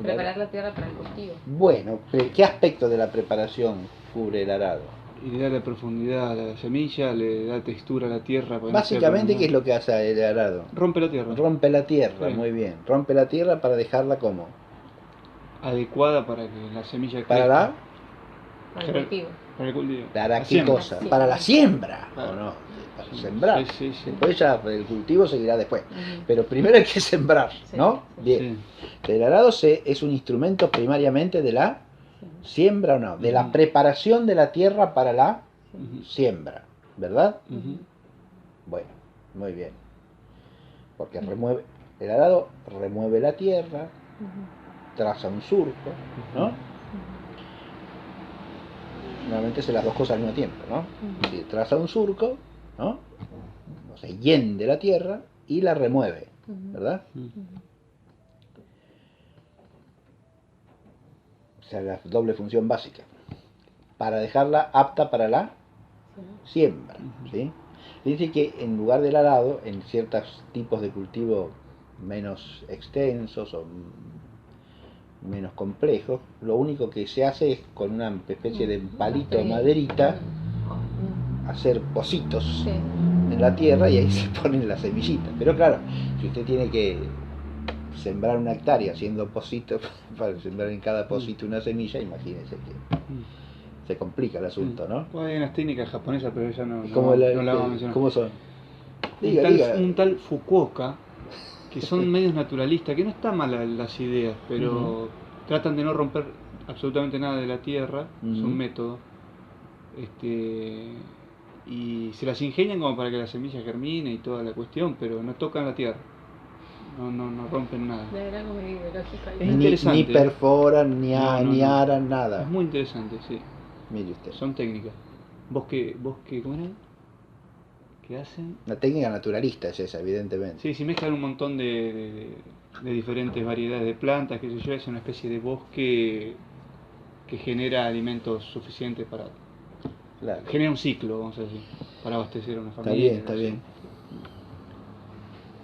Preparar la tierra para el cultivo. Bueno, ¿qué aspecto de la preparación cubre el arado? Y le da la profundidad a la semilla, le da textura a la tierra. Para Básicamente, ¿qué es lo que hace el arado? Rompe la tierra. Rompe la tierra, Sí. muy bien. Rompe la tierra para dejarla como Adecuada para que la semilla crezca. para la Para el cultivo. Para el cultivo. ¿para La qué siembra. cosa? Sí. Para la siembra, Claro. ¿o no? Para Sí, sembrar. sí, sí, sí. Después ya el cultivo seguirá después. Ujú. Pero primero hay que sembrar, Sí, ¿no? sí. Bien. Sí. El arado es un instrumento primariamente de la Sí. siembra o no, de la Ujú. preparación de la tierra para la Sí. Ujú. siembra, ¿verdad? Ujú. Bueno, muy bien. Porque el arado remueve la tierra, Ujú. traza un surco, ¿no? Ujú. Normalmente hace las dos cosas al mismo tiempo, ¿no? Ujú. Si traza un surco, ¿no? O sea, hiende la tierra y la remueve, Ujú. ¿verdad? Ujú. Ujú. O sea, la doble función básica. Para dejarla apta para la Sí. siembra, Ujú. ¿sí? Dice que en lugar del arado, en ciertos tipos de cultivo menos extensos o menos complejos, lo único que se hace es con una especie de palito o maderita hacer pocitos Sí. en la tierra y ahí se ponen las semillitas. Pero claro, si usted tiene que sembrar una hectárea haciendo pocitos para sembrar en cada pocito una semilla, imagínese que se complica el asunto, ¿no? Pues hay unas técnicas japonesas, pero ya no, ¿Cómo, no la vamos a mencionar. ¿Cómo son? Un tal Fukuoka, que son medios naturalistas, que no están mal las ideas, pero tratan de no romper absolutamente nada de la tierra, es un método, y se las ingenian como para que la semilla germine y toda la cuestión, pero no tocan la tierra, no rompen nada. De verdad, algo medio ideológico ahí. Es interesante, ni perforan, ni no. aran, nada. Es muy interesante, sí. Mire usted. Son técnicas. ¿Vos qué, cómo era? ¿Qué hacen? La técnica naturalista es esa, evidentemente. Sí, si mezclan un montón de diferentes variedades de plantas, que sé yo, es una especie de bosque que genera alimentos suficientes para... Claro. Genera un ciclo, vamos a decir, para abastecer a una Está familia. bien, está no sé. bien.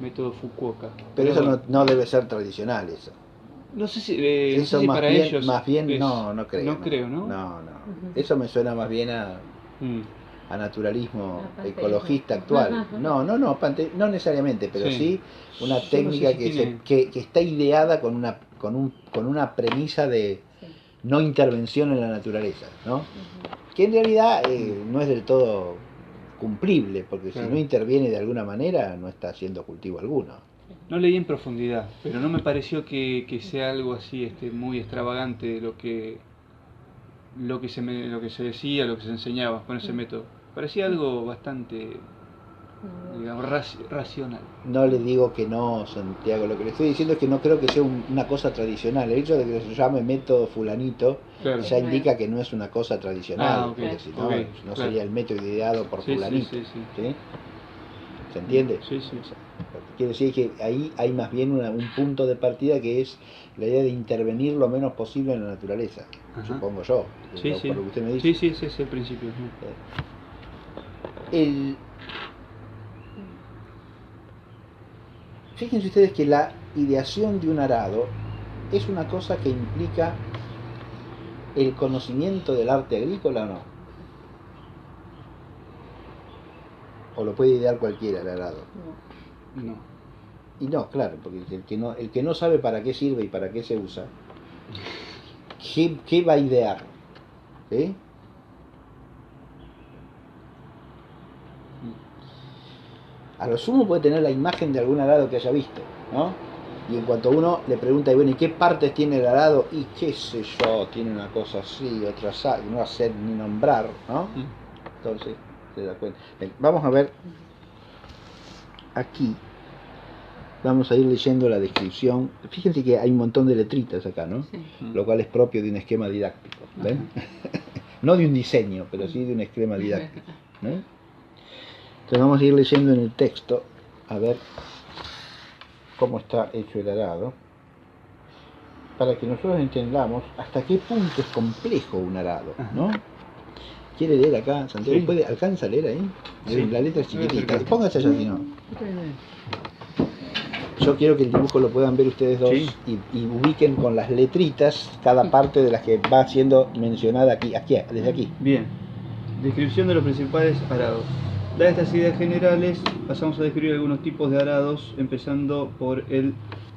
Método Fukuoka. Pero eso bueno, no debe ser tradicional, eso. no sé si, Eso si más para bien, ellos... más bien es- no creo. No creo, ¿no? No. Ujú. Eso me suena más bien a naturalismo A panteísmo. ecologista actual. No necesariamente, pero sí una Yo técnica no sé si tiene- que está ideada con una premisa de Sí. no intervención en la naturaleza, ¿no? Ujú. Que en realidad no es del todo cumplible, porque Claro. si no interviene de alguna manera no está haciendo cultivo alguno. No leí en profundidad, pero no me pareció que sea algo así muy extravagante lo que lo que se decía, lo que se enseñaba con ese método. Parecía algo bastante, digamos, racional. No le digo que no, Santiago, lo que le estoy diciendo es que no creo que sea una cosa tradicional. El hecho de que se llame método fulanito Claro. ya indica que no es una cosa tradicional, Ok, porque si no, ok, no claro. sería el método ideado por Sí, fulanito. sí. ¿Sí? ¿Se entiende? Sí. Quiere decir que ahí hay más bien un punto de partida que es la idea de intervenir lo menos posible en la naturaleza, supongo yo, Sí. por lo que usted me dice. Sí, ese es el principio. Fíjense ustedes que la ideación de un arado es una cosa que implica el conocimiento del arte agrícola, ¿o no? ¿O lo puede idear cualquiera el arado? No. Y no, claro, porque el que no sabe para qué sirve y para qué se usa, ¿qué va a idear? ¿Sí? A lo sumo puede tener la imagen de algún arado que haya visto, ¿no? Y en cuanto uno le pregunta, bueno, ¿y qué partes tiene el arado? Y qué sé yo, tiene una cosa así, otra así, no hacer ni nombrar, ¿no? Entonces, se da cuenta. Bien, vamos a ver aquí. Vamos a ir leyendo la descripción. Fíjense que hay un montón de letritas acá, ¿no? Sí. Lo cual es propio de un esquema didáctico, ¿ven? No de un diseño, pero sí de un esquema didáctico, ¿no? Entonces vamos a ir leyendo en el texto, a ver cómo está hecho el arado, para que nosotros entendamos hasta qué punto es complejo un arado, ¿no? ¿Quiere leer acá, Santiago? Sí. ¿Puede, alcanza a leer ahí? Sí. La letra es chiquitita. Sí. Póngase allá si no. Yo quiero que el dibujo lo puedan ver ustedes dos, Sí. y ubiquen con las letritas cada parte de las que va siendo mencionada aquí, desde aquí. Bien. Descripción de los principales arados. Dadas estas ideas generales, pasamos a describir algunos tipos de arados, empezando por el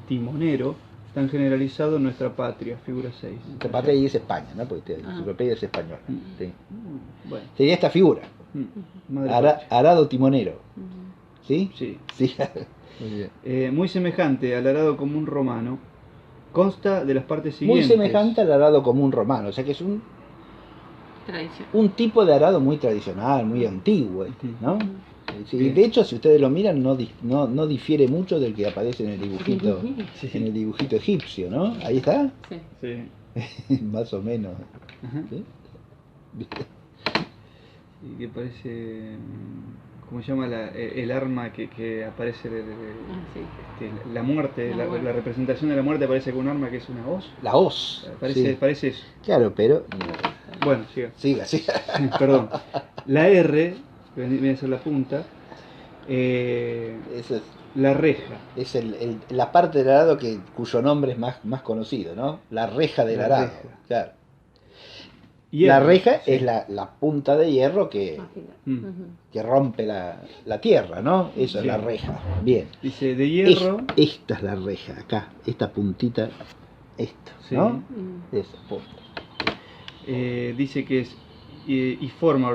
timonero, tan generalizado en nuestra patria, figura 6. Nuestra patria ahí es España, ¿no? Porque la enciclopedia es española. Sí. Bueno. Sería esta figura, Madre patria. arado timonero. ¿Sí? Sí. Sí. Muy bien. Muy semejante al arado común romano, consta de las partes Muy siguientes. semejante al arado común romano, o sea que es un tipo de arado muy tradicional, muy antiguo, ¿no? Sí, Bien. de hecho, si ustedes lo miran, no difiere mucho del que aparece en el dibujito, Sí. en el dibujito egipcio, ¿no? Ahí está, Sí. Sí. más o menos. Ajá. ¿Sí? Y que parece, ¿cómo se llama el arma que aparece Sí. la muerte, La muerte. la representación de la muerte aparece con un arma que es una hoz? La hoz. Parece, Sí. parece eso. Claro, pero Bueno, siga. siga. Perdón. La R, que viene a ser la punta, Eso la reja. es la parte del arado cuyo nombre es más conocido, ¿no? La reja del La arado. reja. Claro. Hierro, La reja sí. es la punta de hierro que rompe la tierra, ¿no? Eso es Sí. la reja. Bien. Dice, de hierro. Esta es la reja, acá, esta puntita, esto, Sí. ¿no? Esa punta. Dice que es y forma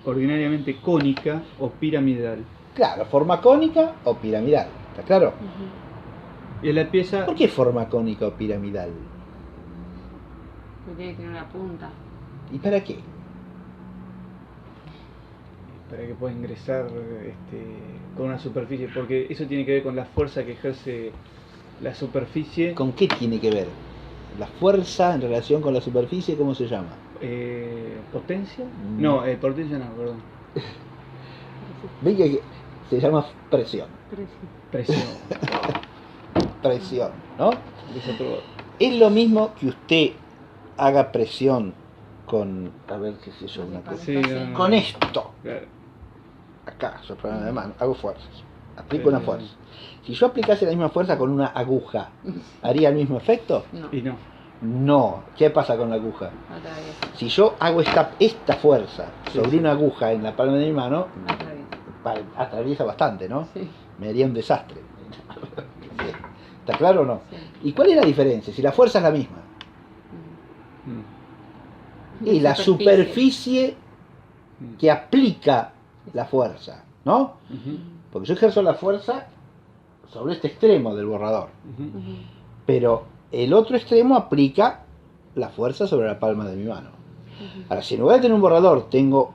ordinariamente cónica o piramidal. Claro, forma cónica o piramidal, ¿está claro? Y la pieza. ¿Por qué forma cónica o piramidal? Tiene que tener una punta. ¿Y para qué? Para que pueda ingresar con una superficie, porque eso tiene que ver con la fuerza que ejerce la superficie. ¿Con qué tiene que ver? La fuerza en relación con la superficie, ¿cómo se llama? ¿Potencia? No, potencia no, perdón. Ven que se llama presión. Presión. Presión, ¿no? Es otro. Es lo mismo que usted haga presión con, a ver qué sé yo, una cosa. Sí, no. Con esto, Claro. acá, soplando de mano, hago fuerzas, aplico una fuerza. Si yo aplicase la misma fuerza con una aguja, ¿haría el mismo efecto? No. Y no. No. ¿Qué pasa con la aguja? Otra vez. Si yo hago esta fuerza sobre Sí. una aguja en la palma de mi mano, Otra vez. atraviesa bastante, ¿no? Sí. Me haría un desastre. ¿Está claro o no? Sí. ¿Y cuál es la diferencia? Si la fuerza es la misma. Y la superficie que aplica la fuerza, ¿no? Porque yo ejerzo la fuerza sobre este extremo del borrador, pero el otro extremo aplica la fuerza sobre la palma de mi mano. Ahora, si en lugar de tener un borrador tengo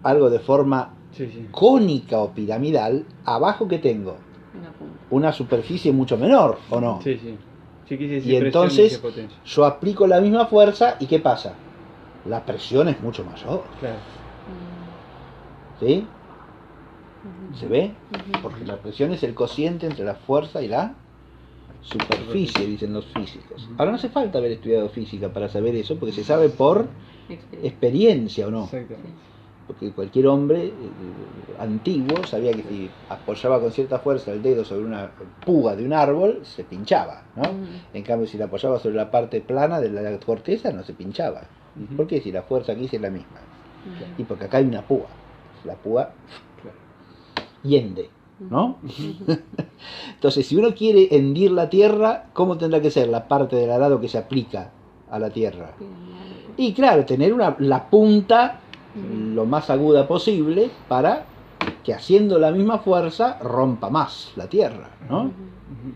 algo de forma Sí, sí. cónica o piramidal, abajo que tengo Una punta. una superficie mucho menor, ¿o no? Sí, sí. Sí, quise decir Y presión, entonces dije potencia. yo aplico la misma fuerza y ¿qué pasa? La presión es mucho mayor, Claro. ¿sí? Ujú. ¿Se ve? Ujú. Porque la presión es el cociente entre la fuerza y la superficie, dicen los físicos. Ahora no hace falta haber estudiado física para saber eso, porque se sabe por experiencia, ¿o no? Exactamente. Porque cualquier hombre antiguo sabía que si apoyaba con cierta fuerza el dedo sobre una puga de un árbol, se pinchaba, ¿no? Ujú. En cambio, si la apoyaba sobre la parte plana de la corteza, no se pinchaba. Ujú. ¿Por qué? Si la fuerza aquí es la misma. Ujú. Y porque acá hay una púa. La púa Claro. hiende, ¿no? Ujú. Entonces, si uno quiere hendir la tierra, ¿cómo tendrá que ser la parte del arado que se aplica a la tierra? Y claro, tener la punta Ujú. lo más aguda posible para que haciendo la misma fuerza rompa más la tierra, ¿no? Ujú. Ujú.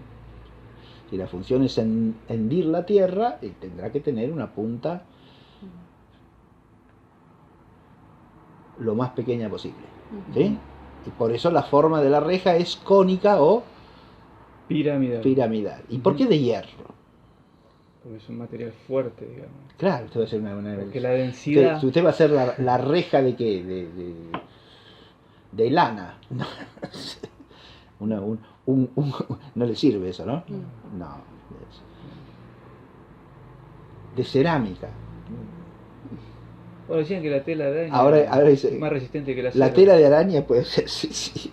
Si la función es hendir la tierra, tendrá que tener una punta lo más pequeña posible, ¿sí? Y por eso la forma de la reja es cónica o Piramidal. piramidal. ¿Y por qué de hierro? Porque es un material fuerte, digamos. Claro, usted va a hacer Porque la densidad. usted va a hacer la reja de qué, de lana. No le sirve eso, ¿no? No. De cerámica. Bueno, decían que la tela de araña Ahora es más resistente que la la cera. tela de araña puede ser, sí,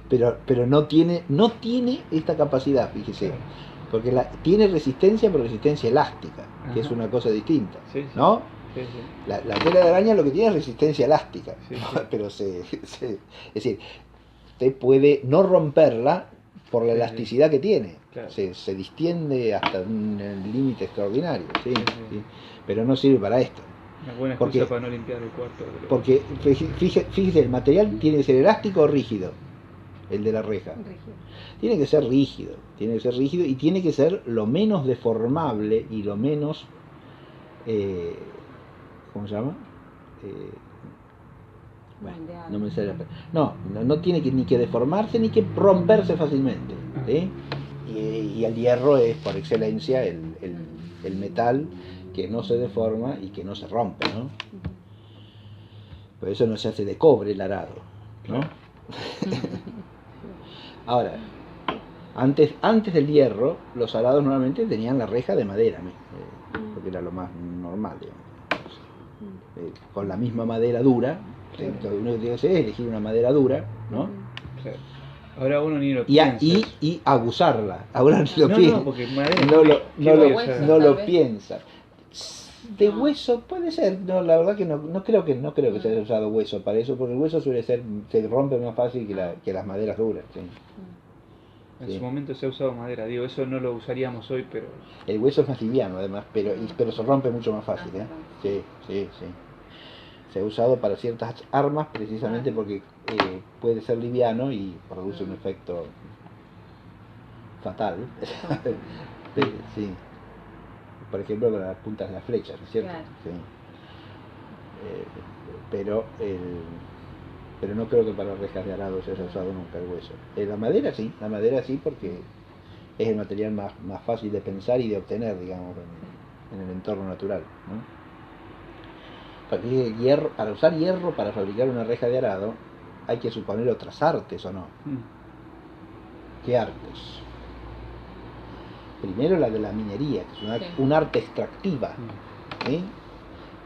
pero no tiene esta capacidad, fíjese. Claro. Porque tiene resistencia, pero resistencia elástica, que es Ajá. una cosa distinta, Sí, sí. ¿no? Sí, sí. La tela de araña lo que tiene es resistencia elástica, Sí, ¿no? sí. Pero es decir, usted puede no romperla por la Sí, sí. elasticidad que tiene. Claro. Se distiende hasta un límite extraordinario, ¿sí? Sí, sí. ¿sí? Pero no sirve para esto. Una buena excusa Porque- para no limpiar el cuarto. Porque fíjese, el material tiene que ser elástico o rígido, el de la reja. Rígido. Tiene que ser rígido y tiene que ser lo menos deformable y lo menos, ¿cómo se llama? Bueno, Moldeado. no me sale no tiene ni que deformarse ni que romperse fácilmente, ¿sí? Y el hierro es por excelencia el metal que no se deforma y que no se rompe, ¿no? Ujú. Por eso no se hace de cobre el arado, ¿no? Ahora, antes del hierro, los arados normalmente tenían la reja de madera, porque era lo más normal, digamos. Con la misma madera dura, Claro. lo único que tiene que hacer es elegir una madera dura, ¿no? Claro. Ahora uno ni lo Y, piensa. y abusarla. Ahora ni lo No, piensa. no, porque madera. No lo, ¿qué no voy lo- a usar? no lo Tal vez. piensa. De No. hueso puede ser, no, la verdad que no creo que se haya usado hueso para eso, porque el hueso se rompe más fácil que las maderas duras. ¿Sí? En Sí. su momento se ha usado madera. Digo, eso no lo usaríamos hoy, pero. El hueso es más liviano además, pero se rompe mucho más fácil, ¿eh? Sí, sí, sí. Se ha usado para ciertas armas precisamente porque puede ser liviano y produce un efecto fatal. Sí. Por ejemplo, para las puntas de las flechas, ¿no es cierto? Claro. Sí. Pero no creo que para rejas de arado se haya usado nunca el hueso. La madera sí, porque es el material más fácil de pensar y de obtener, digamos, en el entorno natural, ¿no? Para usar hierro para fabricar una reja de arado hay que suponer otras artes, ¿o no? ¿Qué artes? Primero la de la minería, que es un arte extractiva, ¿sí?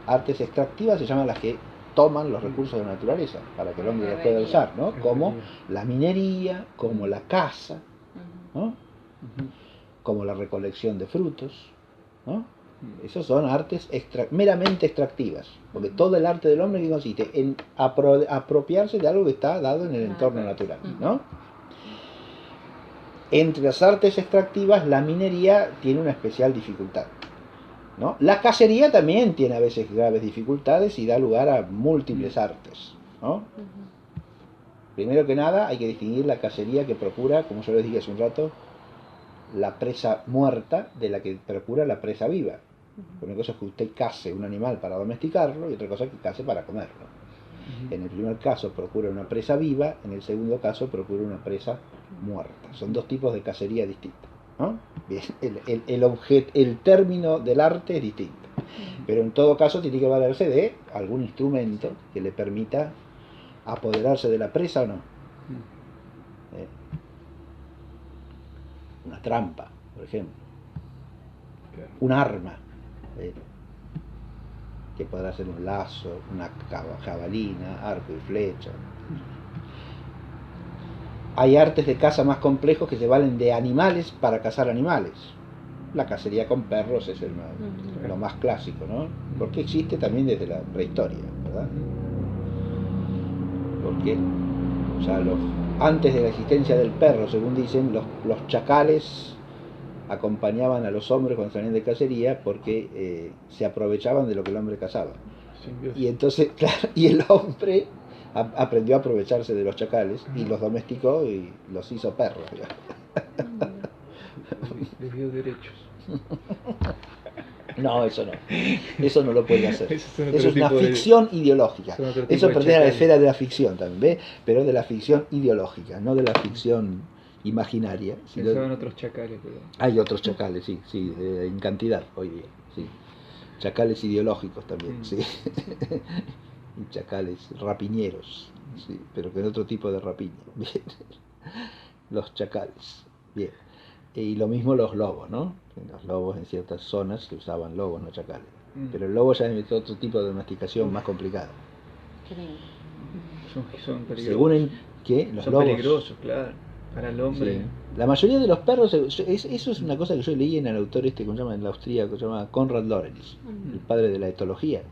Artes extractivas se llaman las que toman los recursos de la naturaleza para que el hombre los pueda usar, ¿no? Como la minería, como la caza, ¿no? Como la recolección de frutos, ¿no? Esos son artes meramente extractivas, porque todo el arte del hombre que consiste en apropiarse de algo que está dado en el entorno natural, ¿no? Entre las artes extractivas, la minería tiene una especial dificultad, ¿no? La cacería también tiene a veces graves dificultades y da lugar a múltiples artes, ¿no? Primero que nada, hay que distinguir la cacería que procura, como yo les dije hace un rato, la presa muerta de la que procura la presa viva. Una cosa es que usted case un animal para domesticarlo y otra cosa es que case para comerlo. En el primer caso procura una presa viva, en el segundo caso procura una presa muerta. Son dos tipos de cacería distintos, ¿no? Bien, el término del arte es distinto, pero en todo caso tiene que valerse de algún instrumento que le permita apoderarse de la presa o no. Una trampa, por ejemplo, un arma, que podrá ser un lazo, una jabalina, arco y flecha. Hay artes de caza más complejos que se valen de animales para cazar animales. La cacería con perros es lo más clásico, ¿no? Porque existe también desde la prehistoria, ¿verdad? Porque ya antes de la existencia del perro, según dicen, los chacales acompañaban a los hombres cuando salían de cacería porque se aprovechaban de lo que el hombre cazaba. Y entonces, claro, y el hombre aprendió a aprovecharse de los chacales y los domesticó y los hizo perros. Les dio derechos. No, eso no. Eso no lo puede hacer. Eso es una ficción ideológica. Eso pertenece a la esfera de la ficción también, ¿ves? Pero de la ficción ideológica, no de la ficción imaginaria. Pensaban otros chacales, pero... Hay otros chacales, sí, en cantidad hoy día, sí. Chacales ideológicos también, sí. Y chacales rapiñeros, sí, pero con otro tipo de rapiña. Bien. Los chacales, bien. Y lo mismo los lobos, ¿no? Los lobos en ciertas zonas se usaban lobos, no chacales. Pero el lobo ya es otro tipo de domesticación más complicado. Son peligrosos. Según los son lobos, peligrosos, claro, para el hombre. Sí. La mayoría de los perros, eso es una cosa que yo leí en el autor que se llama, en la austríaco, que se llama Konrad Lorenz, el padre de la etología.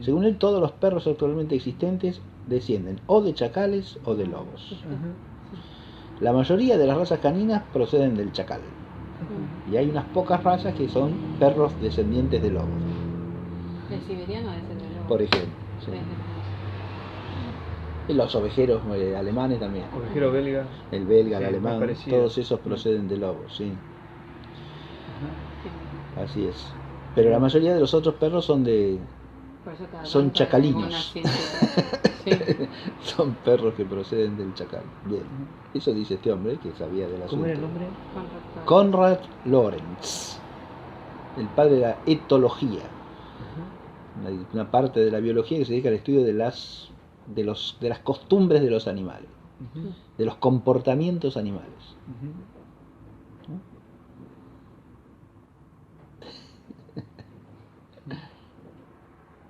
Según él, todos los perros actualmente existentes descienden o de chacales o de lobos. La mayoría de las razas caninas proceden del chacal. Y hay unas pocas razas que son perros descendientes de lobos. ¿El siberiano desciende de lobo? Por ejemplo. Sí. Y los ovejeros alemanes también. Ovejero belga. El belga, Sí, el alemán, todos esos proceden de lobos, sí. Así es. Pero la mayoría de los otros perros son chacalinos. Sí. Son perros que proceden del chacal. Bien. Eso dice este hombre que sabía del asunto. ¿Cómo era el nombre? Konrad Lorenz, el padre de la etología. Una parte de la biología que se dedica al estudio de las costumbres de los animales, de los comportamientos animales.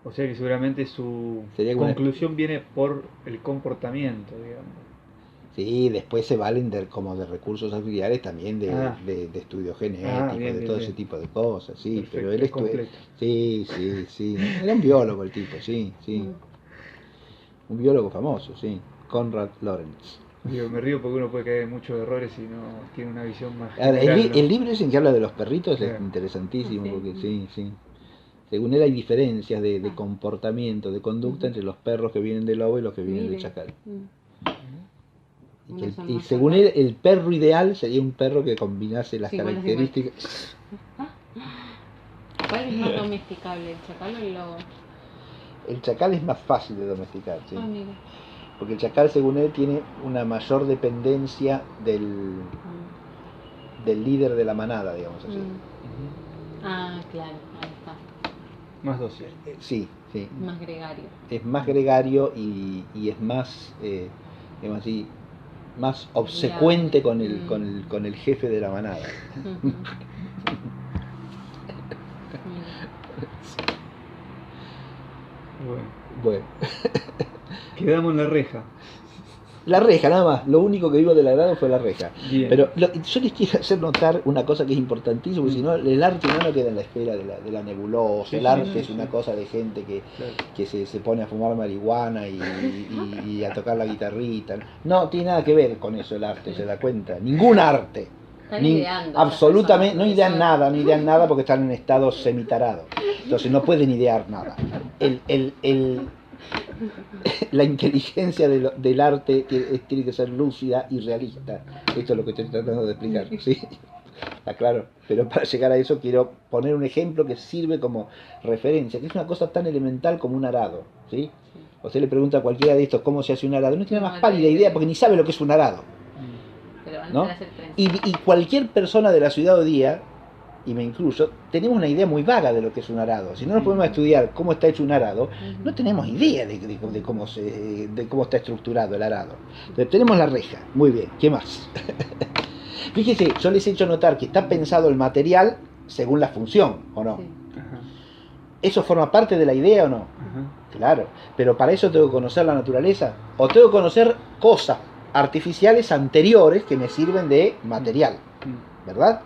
O sea que seguramente su conclusión viene por el comportamiento, digamos. Sí, después se valen como de recursos auxiliares también de estudio genético, de todo ese tipo de cosas, sí. Perfecto, pero él sí. Era un biólogo el tipo, sí. Un biólogo famoso, sí. Konrad Lorenz. Digo, me río porque uno puede caer en muchos errores y no tiene una visión más general, el libro ese en que habla de los perritos es interesantísimo, porque sí. Según él hay diferencias de comportamiento, de conducta entre los perros que vienen del lobo y los que vienen del chacal. Y según él, el perro ideal sería un perro que combinase las características. ¿Cuál es más domesticable, el chacal o el lobo? El chacal es más fácil de domesticar, sí. Porque el chacal, según él, tiene una mayor dependencia del líder de la manada, digamos así. Claro, ahí está. Más dócil. Sí. Más gregario. Es más gregario y es más, digamos así, más obsecuente con el jefe de la manada. Bueno. Quedamos en la reja. La reja, nada más. Lo único que vimos del agrado fue la reja. Bien. Pero yo les quiero hacer notar una cosa que es importantísima, porque si no, el arte no queda en la esfera de la nebulosa. El arte es una cosa de gente que se pone a fumar marihuana y a tocar la guitarrita. No tiene nada que ver con eso el arte, se da cuenta. Ningún arte. Absolutamente, no idean nada porque están en estado semitarado. Entonces no pueden idear nada. La inteligencia del arte tiene que ser lúcida y realista. Esto es lo que estoy tratando de explicar, ¿sí? Está claro, pero para llegar a eso quiero poner un ejemplo que sirve como referencia, que es una cosa tan elemental como un arado, ¿sí? Usted le pregunta a cualquiera de estos cómo se hace un arado, no tiene la más pálida idea porque ni sabe lo que es un arado, Pero van a ¿no? hacer trenza. Y cualquier persona de la ciudad hoy día, y me incluyo, tenemos una idea muy vaga de lo que es un arado. Si no nos ponemos a estudiar cómo está hecho un arado, no tenemos idea de cómo está estructurado el arado. Entonces, tenemos la reja, muy bien, ¿qué más? Fíjese, yo les he hecho notar que está pensado el material según la función, ¿o no? Sí. Ajá. ¿Eso forma parte de la idea o no? Ajá. Claro, pero para eso tengo que conocer la naturaleza, o tengo que conocer cosas artificiales anteriores que me sirven de material, ¿verdad?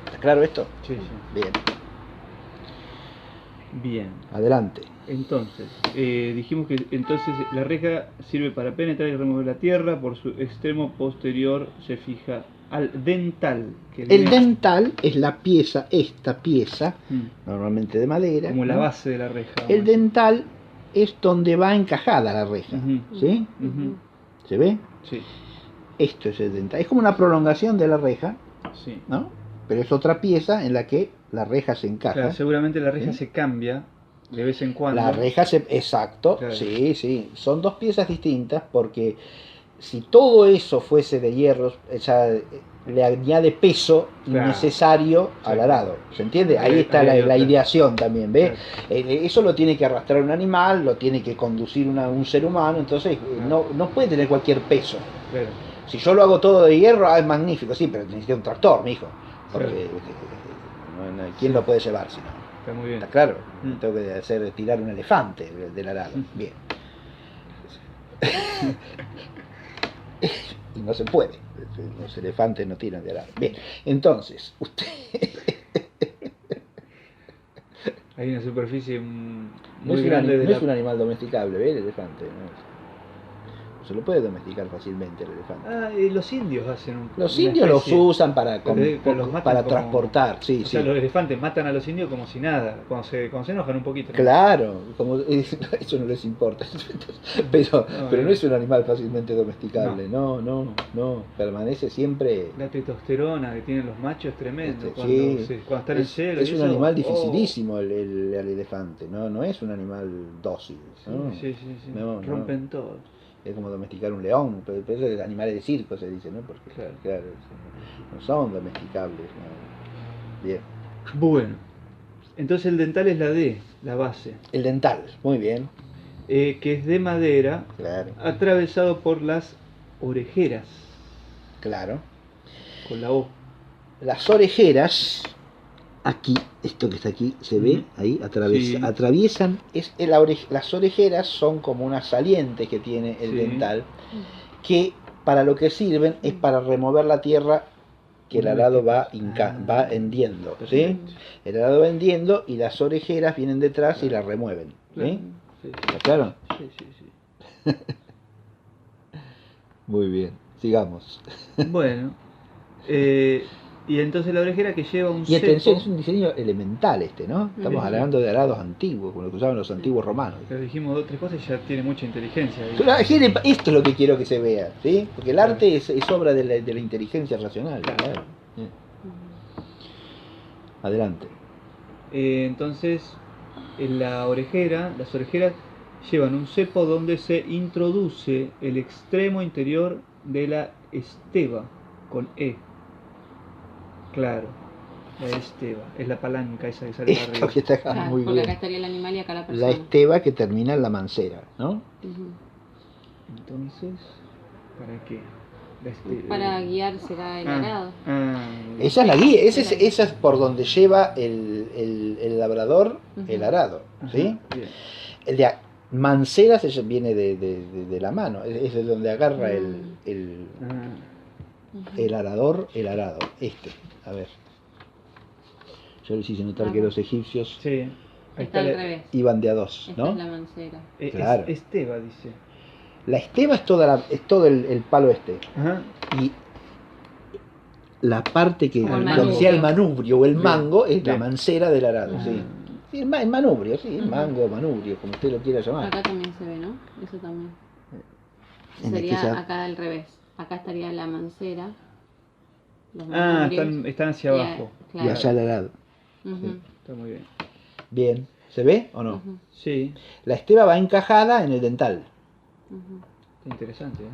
¿Está claro esto? Sí, sí. Bien, Bien. adelante. Entonces, dijimos que entonces la reja sirve para penetrar y remover la tierra. Por su extremo posterior se fija al dental. Que El viene dental es la pieza, esta pieza, Mm. normalmente de madera. como la ¿no? base de la reja. El dental es donde va encajada la reja, Ujú. ¿sí? Ujú. ¿Se ve? Sí, Esto es el dental. Es como una prolongación de la reja, sí. ¿no? Pero es otra pieza en la que la reja se encaja. Claro, seguramente la reja ¿Sí? se cambia de vez en cuando. La reja se... Exacto, Claro. sí, sí. Son dos piezas distintas porque si todo eso fuese de hierro, ya le añade peso Claro. innecesario al Sí. arado. ¿Se entiende? Ahí Ahí está hay la otra. ideación también, ¿ves? Claro. Eso lo tiene que arrastrar un animal, lo tiene que conducir un ser humano, entonces no puede tener cualquier peso. Claro. Si yo lo hago todo de hierro, es magnífico, sí, pero necesito un tractor, mijo. Porque ¿quién lo puede llevar si no? Está muy bien. ¿Está claro? Mm. Tengo que tirar un elefante del arado. Bien. Y no se puede. Los elefantes no tiran de arado. Bien. Entonces, usted... Hay una superficie No muy grande de no la... es un animal domesticable, ¿ve? El elefante. No se lo puede domesticar fácilmente el elefante. Ah, los indios hacen un... Los una indios especie. los usan para Pero los matan como- transportar, sí, O sea, sí. los elefantes matan a los indios como si nada, cuando se enojan un poquito. ¿no? Claro, como eso no les importa. Pero no es un animal fácilmente domesticable, no, permanece siempre. La testosterona que tienen los machos es tremendo. Este, Cuando, sí. cuando están en celo. Es y un eso, animal oh. dificilísimo el elefante, no es un animal dócil. ¿no? Sí. No. Rompen todo. Es como domesticar un león, pero eso es animales de circo se dice, ¿no? Porque claro, no son domesticables. ¿no? Bien. Bueno, entonces el dental es la D, la base, El dental, muy bien, que es de madera, claro, atravesado por las orejeras, claro. con la O. Las orejeras, aquí, esto que está aquí, se ve, Ujú. ahí, Sí. atraviesan, las orejeras son como unas salientes que tiene el Sí. dental, que para lo que sirven es para remover la tierra que el arado va hendiendo, ¿sí? Perfecto. El arado va hendiendo y las orejeras vienen detrás y la remueven, ¿sí? Sí. ¿Está claro? Sí. Muy bien, sigamos. Bueno, y entonces la orejera que lleva un Y atención, cepo, es un diseño elemental este, ¿no? Estamos Ujú. hablando de arados antiguos, como los que usaban los antiguos romanos. pero dijimos 2 o 3 cosas y ya tiene mucha inteligencia. ahí. Pero, esto es lo que quiero que se vea, ¿sí? Porque el arte es obra de la inteligencia racional. Claro. Claro. Adelante. Entonces, en las orejeras llevan un cepo donde se introduce el extremo interior de la esteba, con E. Claro, la esteba, es la palanca esa que sale para Esto arriba. que está acá, Claro, muy porque acá bien. estaría el animal y acá la La persona. esteba que termina en la mancera, ¿no? Ujú. Entonces, ¿para qué? La esteba. Para guiar será el arado. Esa es la guía, esa es por donde lleva el labrador el Ujú. arado, ¿sí? Ajá, bien. El de mancera viene de la mano, es de donde agarra el Ujú. arador, el arado, a ver. Yo les hice notar que los egipcios Sí, ahí Está al la- revés. iban de a dos, Esta ¿no? es la mancera. Claro. Esteba, dice. La esteba es todo el palo este. Ajá. Y la parte que Como el donde sea el manubrio. manubrio o el Bien. mango es la Bien. mancera del arado, Ah. sí. Sí, el manubrio, sí, el Ujú. mango, manubrio, como usted lo quiera llamar. Acá también se ve, ¿no? Eso también. En Sería aquella- acá al revés. Acá estaría la mancera los Ah, manurios. están hacia Y, abajo. claro. Y allá al arado. Ujú, Está muy bien. Bien. ¿Se ve o no? ujú, Sí, La esteba va encajada en el dental. ujú. está interesante, ¿eh?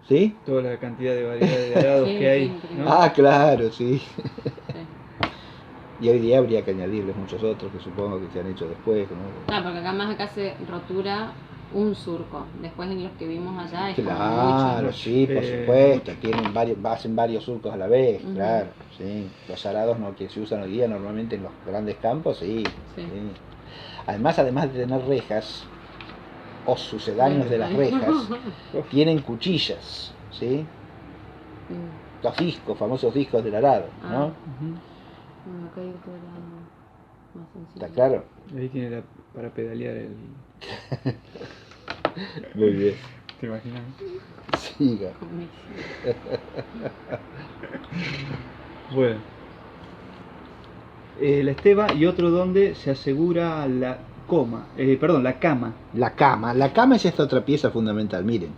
¿Sí? Toda la cantidad de variedades de arados Sí, que hay, sí, increíble. ¿no? Ah, claro, sí. Sí. Y hoy día habría que añadirles muchos otros que supongo que se han hecho después, ¿no? Claro, porque acá se rotura un surco. Después en los que vimos allá es como Claro, mucho. sí, por Eh, supuesto. Tienen varios, hacen varios surcos a la vez, Ujú. claro. Sí. Los arados no, que se usan hoy día normalmente en los grandes campos, sí. Sí. Sí. Además de tener rejas o sucedáneos de las rejas, tienen cuchillas, ¿sí? Mm. Los discos, famosos discos del arado, ¿no? Ah. Ujú. Bueno, acá hay otro lado más sencillo. ¿Está claro? Ahí tiene para pedalear el... Muy bien. ¿Te imaginas? Siga. Bueno. La esteba y otro donde se asegura la la cama. La cama es esta otra pieza fundamental, miren.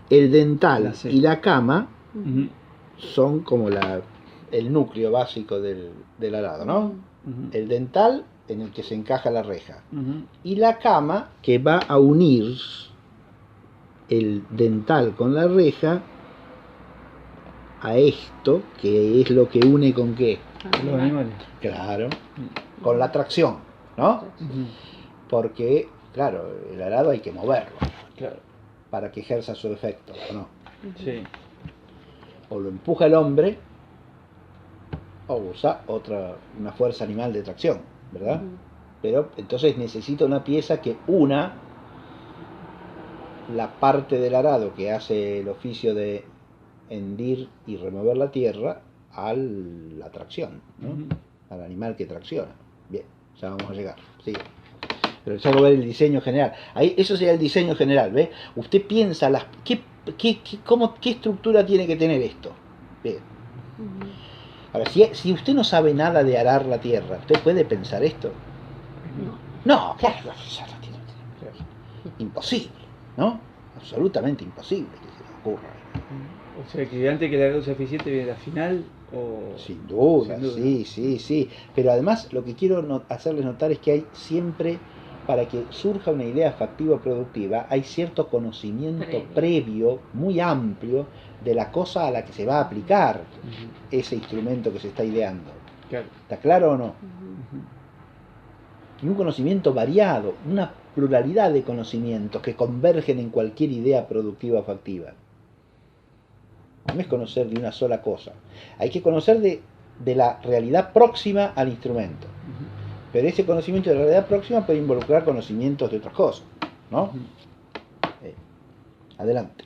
El dental La C. y la cama Ujú, son como el núcleo básico del arado, ¿no? ujú, El dental en el que se encaja la reja ujú. y la cama que va a unir el dental con la reja a esto, que es lo que une con qué. Los animales. Claro, con la tracción, ¿no? Ujú, Porque, claro, el arado hay que moverlo claro. para que ejerza su efecto, ¿o no? Sí. O lo empuja el hombre o usa una fuerza animal de tracción, ¿verdad? Ujú. Pero entonces necesita una pieza que una la parte del arado que hace el oficio de hendir y remover la tierra a la tracción, ¿no? Ujú. Al animal que tracciona. Bien, ya vamos a llegar. Sigue. Pero ya ver el diseño general. Ahí, eso sería el diseño general, ¿ve? Usted piensa qué estructura tiene que tener esto. Bien. Ujú. Ahora, si usted no sabe nada de arar la tierra, ¿usted puede pensar esto? No, claro, ya no tiene. Imposible, ¿no? Absolutamente imposible que se le ocurra. O sea que antes que el arado sea eficiente viene la final o... Sin duda, Sin duda. sí. Pero además lo que quiero hacerles notar es que hay siempre, para que surja una idea factiva o productiva, hay cierto conocimiento previo, muy amplio, de la cosa a la que se va a aplicar Ujú, ese instrumento que se está ideando. claro. ¿Está claro o no? Ujú. Ujú. Y un conocimiento variado, una pluralidad de conocimientos que convergen en cualquier idea productiva o factiva. No es conocer de una sola cosa. Hay que conocer de la realidad próxima al instrumento. Ujú. Pero ese conocimiento de la realidad próxima puede involucrar conocimientos de otras cosas, ¿no? Ujú. Adelante.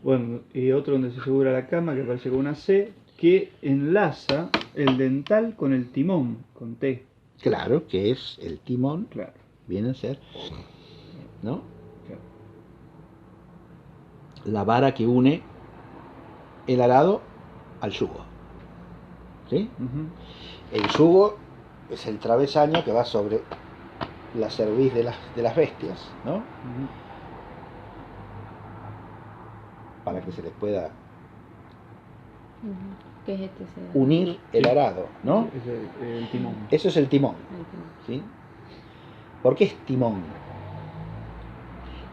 Bueno, y otro donde se asegura la cama, que aparece con una C, que enlaza el dental con el timón, con T. Claro que es el timón, Claro. viene a ser, ¿no? Claro. La vara que une el arado al yugo. ¿Sí? Ujú. El yugo es el travesaño que va sobre la cerviz de las bestias, ¿no? Ujú. Para que se les pueda Ujú. ¿Qué es este? unir el arado, ¿no? Es el timón. Eso es el timón, El timón. ¿sí? ¿Por qué es timón?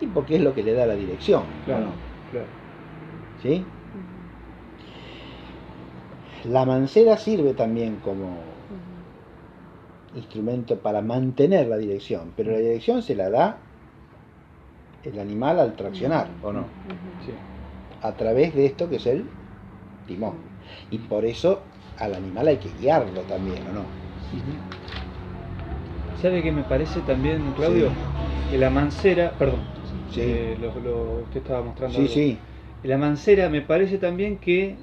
Y porque es lo que le da la dirección, Claro, ¿no? claro. ¿Sí? Ujú. La mancera sirve también como Ujú. instrumento para mantener la dirección, pero la dirección se la da el animal al traccionar, ¿o no? Ujú. Sí. A través de esto que es el timón. Y por eso al animal hay que guiarlo también, ¿o no? Ujú. ¿Sabe qué me parece también, Claudio? Que la mancera, perdón, Sí. usted estaba mostrando Sí, algo. sí. La mancera me parece también que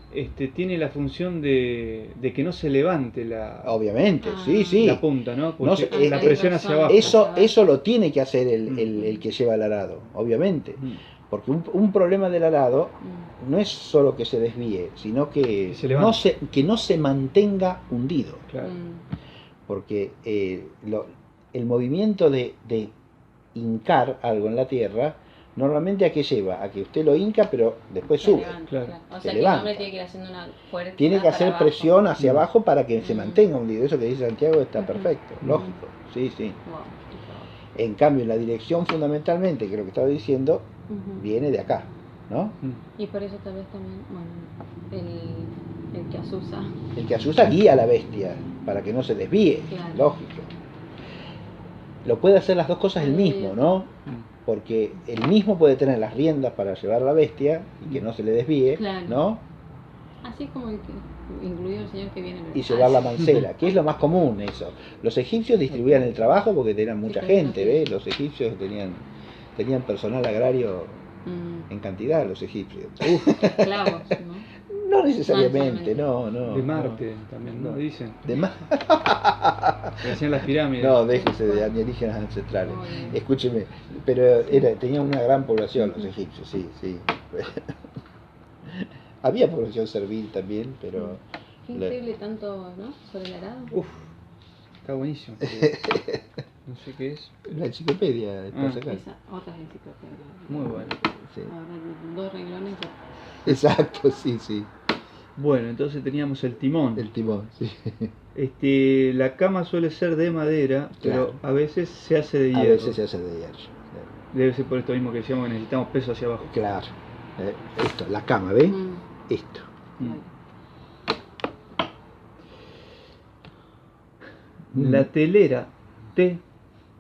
tiene la función de que no se levante Obviamente, Ah. sí. la punta, ¿no? Porque No se- la es- presión hacia abajo. Eso lo tiene que hacer Mm. el que lleva el arado, obviamente. Mm. Porque un problema del arado Mm. no es solo que se desvíe, sino que Que se levante. que no se mantenga hundido. Claro. Mm. Porque el movimiento de hincar algo en la tierra Normalmente ¿a qué lleva? A que usted lo hinca, pero después Se sube. levanta, Claro. claro. O Se sea que el levanta. hombre tiene que ir haciendo una fuerza. Tiene que para hacer abajo. presión hacia abajo para que se Mm. mantenga hundido. Eso que dice Santiago está Ujú. perfecto, Ujú. lógico. Sí, sí. Wow. En cambio, en la dirección fundamentalmente, que es lo que estaba diciendo, Ujú. viene de acá, ¿no? Mm. Y por eso tal vez también, bueno, el que asusa. El que asusa guía a la bestia para que no se desvíe, Claro. lógico. Lo puede hacer las dos cosas el mismo, ¿no? Mm. Porque el mismo puede tener las riendas para llevar a la bestia y que no se le desvíe, Claro. ¿no? Así como el que, incluido el señor que viene. Y llevar la mancera, que es lo más común eso. Los egipcios distribuían el trabajo porque tenían mucha gente, ¿ves? Los egipcios tenían personal agrario Mm. en cantidad, los egipcios. Esclavos, ¿no? No necesariamente, no. De Marte no. también, ¿no? Dicen. De más. Que hacían las pirámides. No, déjese de alienígenas ancestrales. Oye. Escúcheme, pero tenía una gran población los egipcios, sí, sí. Había población servil también, pero Qué increíble tanto, ¿no? Sobre el arado. Uf, está buenísimo. No sé qué es. la enciclopedia está Ah. acá. Esa, otras enciclopedias. Muy bueno. Sí. Ahora, 2 renglones. Exacto, sí, sí. Bueno, entonces teníamos el timón. El timón, sí. La cama suele ser de madera, pero Claro. a veces se hace de A hierro. veces se hace de hierro. Debe ser por esto mismo que decíamos que necesitamos peso hacia abajo. Claro. Esto, la cama, ¿ves? Mm. Esto. Mm. La telera,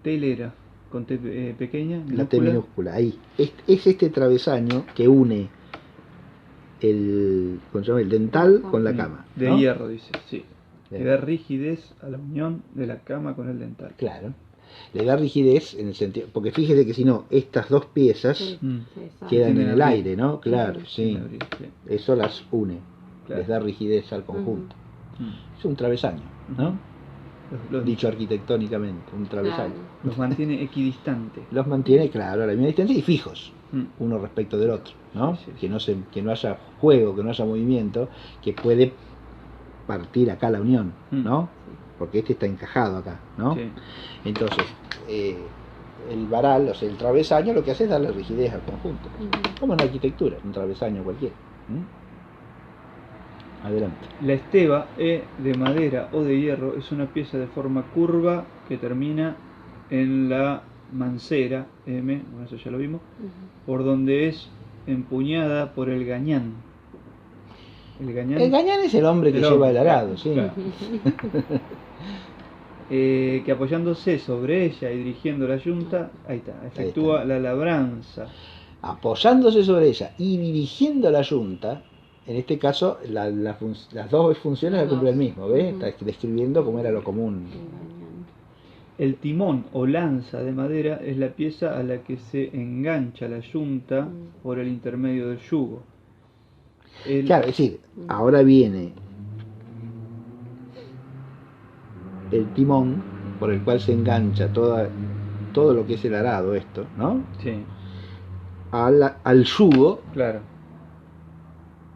telera, con T pequeña, La T minúscula. minúscula, ahí. Es este travesaño que une ¿cómo se llama? El dental con la cama. De ¿no? hierro, dice, sí. Bien. Que da rigidez a la unión de la cama con el dental. Claro. Le da rigidez en el sentido. Porque fíjese que si no, estas dos piezas Sí, Mm. sí, exacto. quedan en Tienen el abril. aire, ¿no? Claro, sí. Sin abrir, sí. Eso las une. Claro. Les da rigidez al conjunto. Mm. Es un travesaño, ¿no? Los, Dicho arquitectónicamente, un travesaño. Claro. los mantiene equidistantes. Los mantiene, claro, a la misma distancia y fijos, Mm. uno respecto del otro, ¿no? Sí, sí, Que no haya juego, que no haya movimiento, que puede partir acá la unión, Mm. ¿no? Porque este está encajado acá, ¿no? Sí. Entonces, el varal, o sea, el travesaño, lo que hace es darle rigidez al conjunto. Ujú. Como en la arquitectura, un travesaño cualquiera. Adelante. La esteva, de madera o de hierro, es una pieza de forma curva que termina en la mancera, M, bueno, eso ya lo vimos, Ujú. por donde es empuñada por el gañán. El gañán, El gañán es el hombre que El lleva hombre, el arado, sí. claro. Que apoyándose sobre ella y dirigiendo la yunta, ahí está, efectúa la labranza. Apoyándose sobre ella y dirigiendo la yunta, en este caso las dos funciones Las las cumple el dos. mismo, ¿ves? Ujú. Está describiendo cómo era lo común. Engañando. El timón o lanza de madera es la pieza a la que se engancha la yunta por el intermedio del yugo. Claro, es decir, ahora viene el timón por el cual se engancha todo lo que es el arado, esto, ¿no? Sí, Al yugo claro.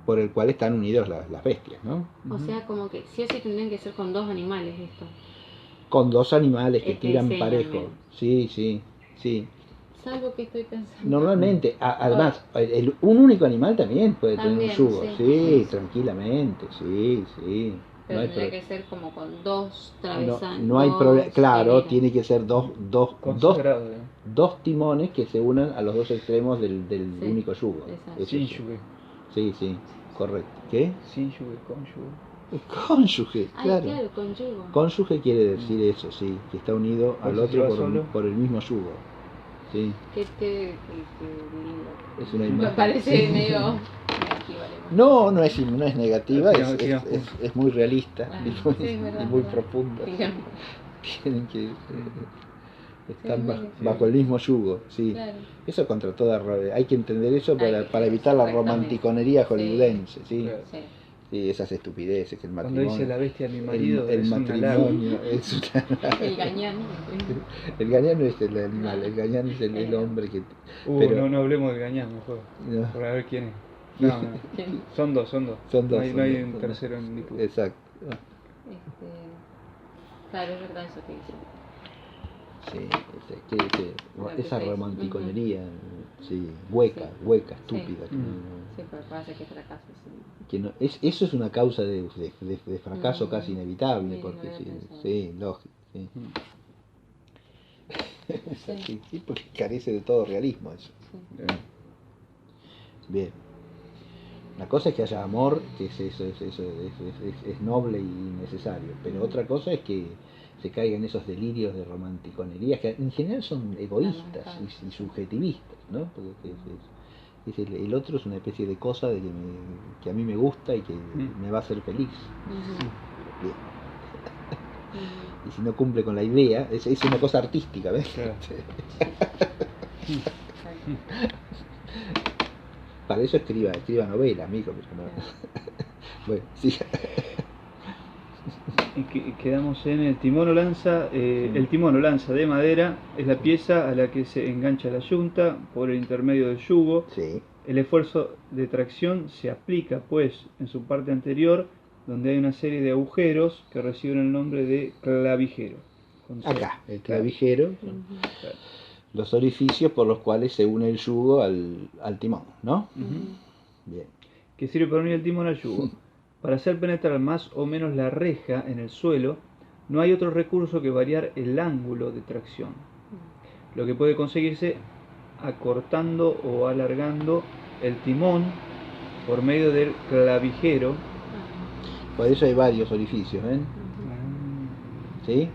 por el cual están unidos las bestias, ¿no? O sea, como que sí o sí tendrían que ser con 2 animales esto. Con dos animales que Este tiran diseño, parejo. bien. Sí, sí, sí. Salvo que estoy pensando. Normalmente, además, un único animal también puede tener También, un yugo. sí. Sí, tranquilamente, sí, sí. Pero No hay tendría pro- que ser como con 2 no, travesaños. no hay problema. Claro, hileras. tiene que ser dos Consagrado, ¿eh? timones que se unan a los dos extremos del Sí, único yugo. exacto. Eso Sin sí. yugue. Sí, sí, correcto. ¿Qué? Sin yugue, con yugue. Cónyuge, Ay, claro. claro, con yugo. Cónyuge quiere decir eso, sí, que está unido al ¿Vos otro llevas solo? por el mismo yugo. Sí, Qué lindo. es una Me imagen. parece Sí. medio negativa la imagen. No, no es negativa, Sigamos, sigamos. es muy realista Ah, y sí, muy, es verdad, y muy verdad. profunda. Digamos, Tienen que están Sí, bajo el mismo yugo, sí. claro. Eso contra toda hay que entender eso Hay que para evitar la correctamente. romanticonería Sí. hollywoodense, sí. Claro. Sí. Sí, esas estupideces que el Cuando matrimonio. dice la bestia a mi marido, el es un halago. matrimonio es El gañán. el gañán no es el animal, el gañán es el hombre que pero- No hablemos del gañán mejor. no, Por a ver quién es. No, no. ¿Quién? Son dos. Son No dos, hay, son no hay dos, un son tercero en disputa. exacto. Claro, es verdad eso que dice. Sí, Lo que esa se dice. romanticonería, sí, hueca, hueca, estúpida. Que Sí, porque puede hacer que fracase. Sí. que no, eso es una causa de fracaso casi inevitable, Mire, porque no había sí, pensado. sí, lógico. Sí. Sí. Sí, porque carece de todo realismo eso. Sí. Bien. La cosa es que haya amor, que eso es noble y necesario, pero otra cosa es que se caigan esos delirios de romanticonerías que en general son egoístas y subjetivistas, ¿no? Porque el otro es una especie de cosa de que a mí me gusta y que me va a hacer feliz. Bien. Y si no cumple con la idea, es una cosa artística, ¿ves? Claro. Para eso escriba novelas, amigo. Pero no. Bueno, sí. Y quedamos en el timón o lanza. El timón o lanza de madera es la pieza a la que se engancha la yunta por el intermedio del yugo. Sí. El esfuerzo de tracción se aplica, pues, en su parte anterior, donde hay una serie de agujeros que reciben el nombre de clavijero. Con C. Acá, el clavijero, Claro. los orificios por los cuales se une el yugo al timón, ¿no? Bien. Que sirve para unir el timón al yugo. Para hacer penetrar más o menos la reja en el suelo, no hay otro recurso que variar el ángulo de tracción, lo que puede conseguirse acortando o alargando el timón por medio del clavijero. Por eso hay varios orificios, ¿ven? ¿Sí?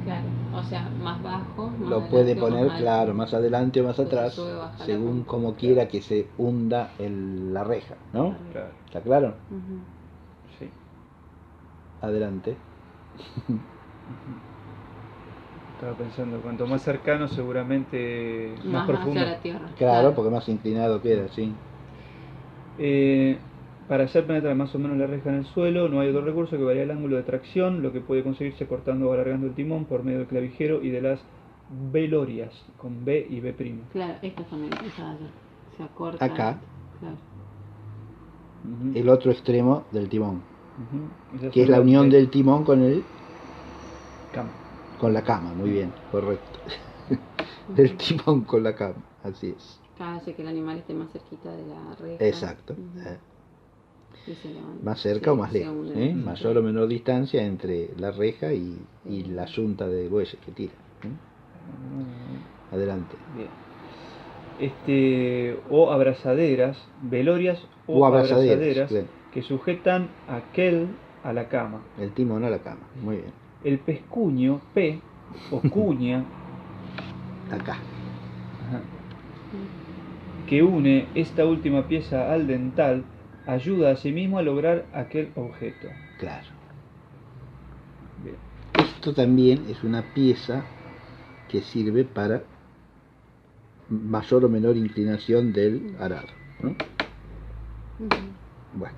Claro, o sea, más bajo, más Lo puede adelante o poner, más alto. claro, más adelante o más Se atrás, sube, baja la según punta. como quiera que se hunda la reja, ¿no? Claro, ¿Está claro? sí. Adelante. Estaba pensando, cuanto más cercano seguramente más Más profundo. hacia la tierra. Claro, porque más inclinado queda, sí. Para hacer penetrar más o menos la reja en el suelo, no hay otro recurso que varía el ángulo de tracción, lo que puede conseguirse cortando o alargando el timón por medio del clavijero y de las velorias, con B y B'. Claro, esta también pensaba yo. Se acorta. Acá. Claro. El otro extremo del timón, Esas que es son la las unión de del timón cama. con la cama, muy bien, correcto. Del timón con la cama, así es. Hace que el animal esté más cerquita de la reja. Exacto. Y se levanta. Más cerca o más lejos, une. mayor o menor distancia entre la reja y la yunta de bueyes que tira. Adelante. Bien. O abrazaderas, velorias o abrazaderas bien. que sujetan aquel a la cama. El timón a la cama, muy bien. El pescuño, P, o cuña, Acá. que une esta última pieza al dental, ayuda a sí mismo a lograr aquel objeto. Claro. Bien. Esto también es una pieza que sirve para mayor o menor inclinación del arado, ¿no? Bueno.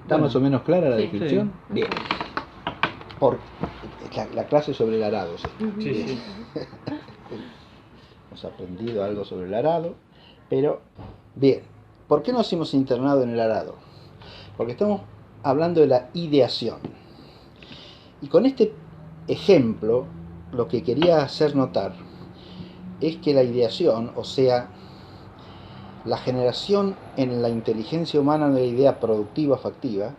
¿Está más o menos clara la descripción? Sí. Bien. Por la clase sobre el arado. ¿Sí? Sí. Hemos aprendido algo sobre el arado, pero bien. ¿Por qué nos hemos internado en el arado? Porque estamos hablando de la ideación. Y con este ejemplo, lo que quería hacer notar es que la ideación, o sea, la generación en la inteligencia humana de la idea productiva factiva,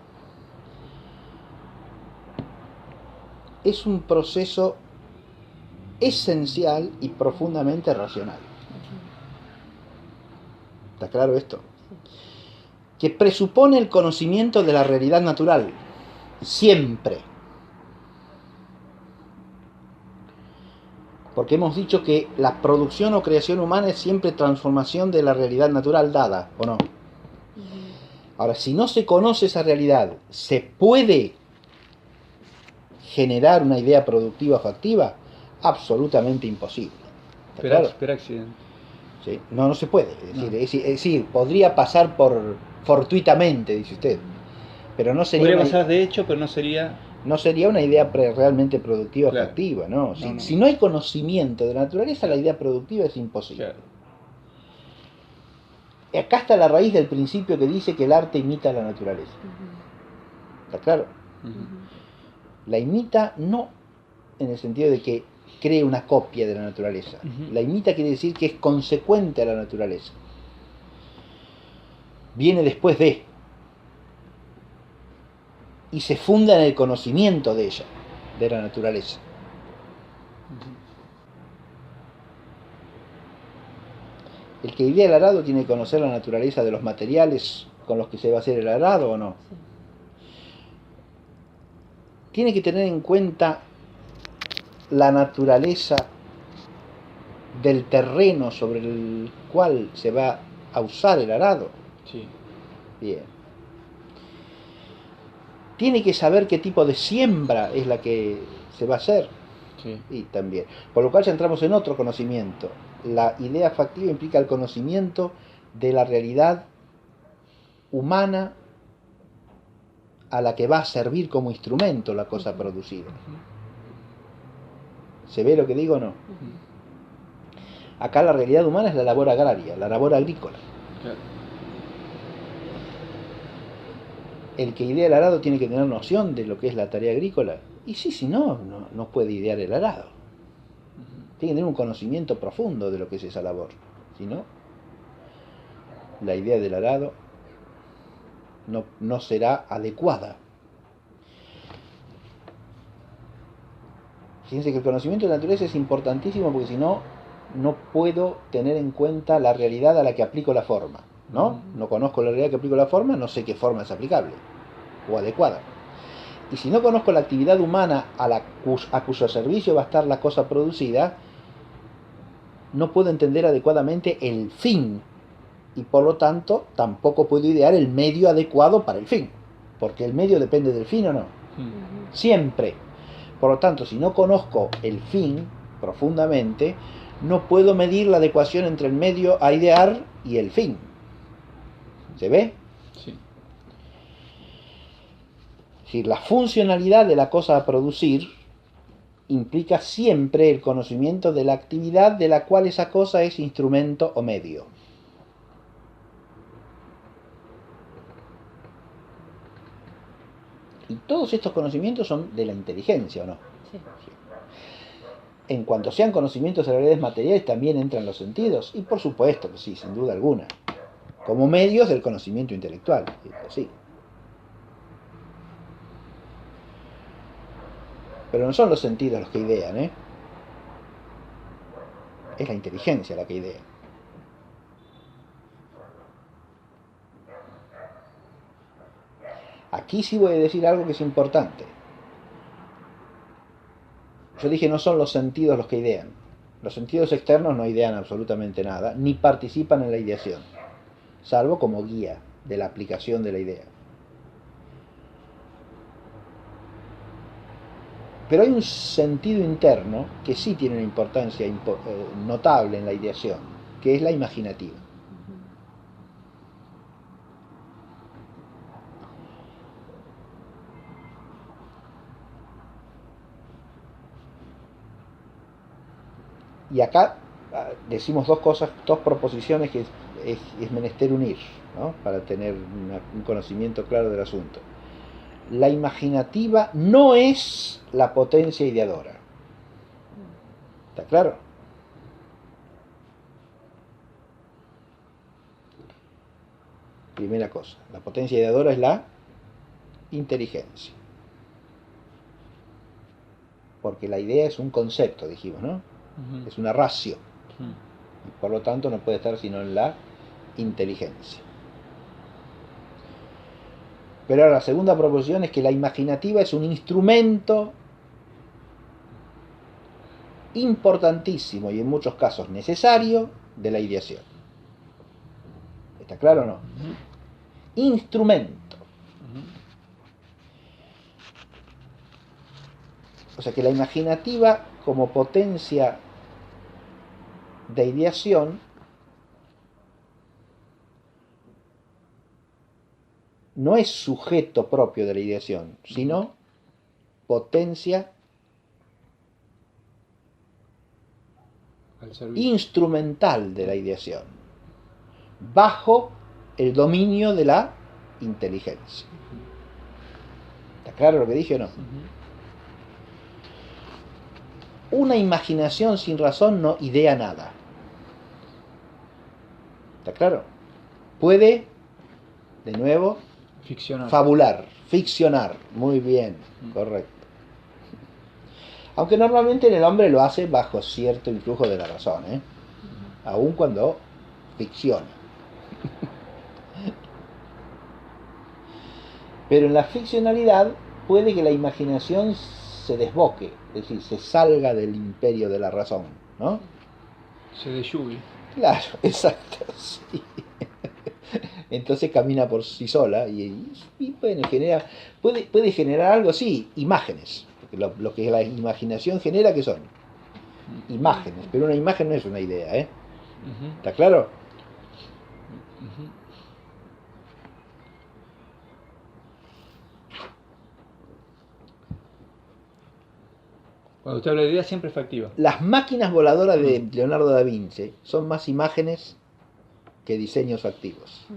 es un proceso esencial y profundamente racional. ¿Está claro esto? Que presupone el conocimiento de la realidad natural, siempre. Porque hemos dicho que la producción o creación humana es siempre transformación de la realidad natural dada, ¿o no? Ahora, si no se conoce esa realidad, ¿se puede generar una idea productiva factiva? Absolutamente imposible. ¿Está claro? Pero accidente. ¿Sí? No se puede. Es decir, podría pasar fortuitamente, dice usted. Pero no sería Podría pasar de hecho, pero no sería... No sería una idea realmente productiva Claro. factiva, ¿no? No. Si no hay conocimiento de la naturaleza, la idea productiva es imposible. Claro. Y acá está la raíz del principio que dice que el arte imita a la naturaleza. ¿Está claro? La imita no en el sentido de que cree una copia de la naturaleza. Ujú. La imita quiere decir que es consecuente a la naturaleza. Viene después de. Y se funda en el conocimiento de ella, de la naturaleza. El que idea el arado tiene que conocer la naturaleza de los materiales con los que se va a hacer el arado, ¿o no? Sí. Tiene que tener en cuenta la naturaleza del terreno sobre el cual se va a usar el arado. Sí. Bien. Tiene que saber qué tipo de siembra es la que se va a hacer. Sí. Y también. Por lo cual ya entramos en otro conocimiento. La idea factiva implica el conocimiento de la realidad humana a la que va a servir como instrumento la cosa producida. ¿Se ve lo que digo o no? Acá la realidad humana es la labor agraria, la labor agrícola. Claro. El que idea el arado tiene que tener noción de lo que es la tarea agrícola. Y sí, si no, no puede idear el arado. Tiene que tener un conocimiento profundo de lo que es esa labor. Si no, la idea del arado no será adecuada. Fíjense que el conocimiento de la naturaleza es importantísimo porque si no, no puedo tener en cuenta la realidad a la que aplico la forma, ¿no? No conozco la realidad que aplico la forma, no sé qué forma es aplicable o adecuada. Y si no conozco la actividad humana a cuyo servicio va a estar la cosa producida, no puedo entender adecuadamente el fin y por lo tanto tampoco puedo idear el medio adecuado para el fin, porque el medio depende del fin o no. Siempre. Por lo tanto, si no conozco el fin profundamente, no puedo medir la adecuación entre el medio a idear y el fin. ¿Se ve? Sí. Es decir, la funcionalidad de la cosa a producir implica siempre el conocimiento de la actividad de la cual esa cosa es instrumento o medio. Y todos estos conocimientos son de la inteligencia, ¿o no? Sí. En cuanto sean conocimientos de las realidades materiales, también entran los sentidos. Y por supuesto que sí, sin duda alguna. Como medios del conocimiento intelectual. Sí. Pero no son los sentidos los que idean, ¿eh? Es la inteligencia la que idea. Aquí sí voy a decir algo que es importante. Yo dije no son los sentidos los que idean. Los sentidos externos no idean absolutamente nada, ni participan en la ideación, salvo como guía de la aplicación de la idea. Pero hay un sentido interno que sí tiene una importancia notable en la ideación, que es la imaginativa. Y acá decimos dos cosas, dos proposiciones que es menester unir, ¿no? Para tener un conocimiento claro del asunto. La imaginativa no es la potencia ideadora. ¿Está claro? Primera cosa, la potencia ideadora es la inteligencia. Porque la idea es un concepto, dijimos, ¿no? Es una ratio. Y por lo tanto no puede estar sino en la inteligencia. Pero ahora la segunda proposición es que la imaginativa es un instrumento importantísimo y en muchos casos necesario de la ideación. ¿Está claro o no? Instrumento. O sea que la imaginativa como potencia de ideación no es sujeto propio de la ideación, sino potencia instrumental de la ideación, bajo el dominio de la inteligencia. ¿Está claro lo que dije o no? una imaginación sin razón no idea nada. ¿Está claro? Puede, de nuevo, Ficcional. fabular, ficcionar. Muy bien, correcto. Aunque normalmente el hombre lo hace bajo cierto influjo de la razón, aun cuando ficciona. Pero en la ficcionalidad puede que la imaginación se desboque, es decir, se salga del imperio de la razón, ¿no? Se desyugue. Claro, exacto, sí. Entonces camina por sí sola y bueno, puede generar algo, sí, imágenes. Porque lo que la imaginación genera, ¿qué son? Imágenes, pero una imagen no es una idea, ¿está claro? Cuando usted habla de idea, siempre es factiva. Las máquinas voladoras de Leonardo da Vinci son más imágenes que diseños factivos.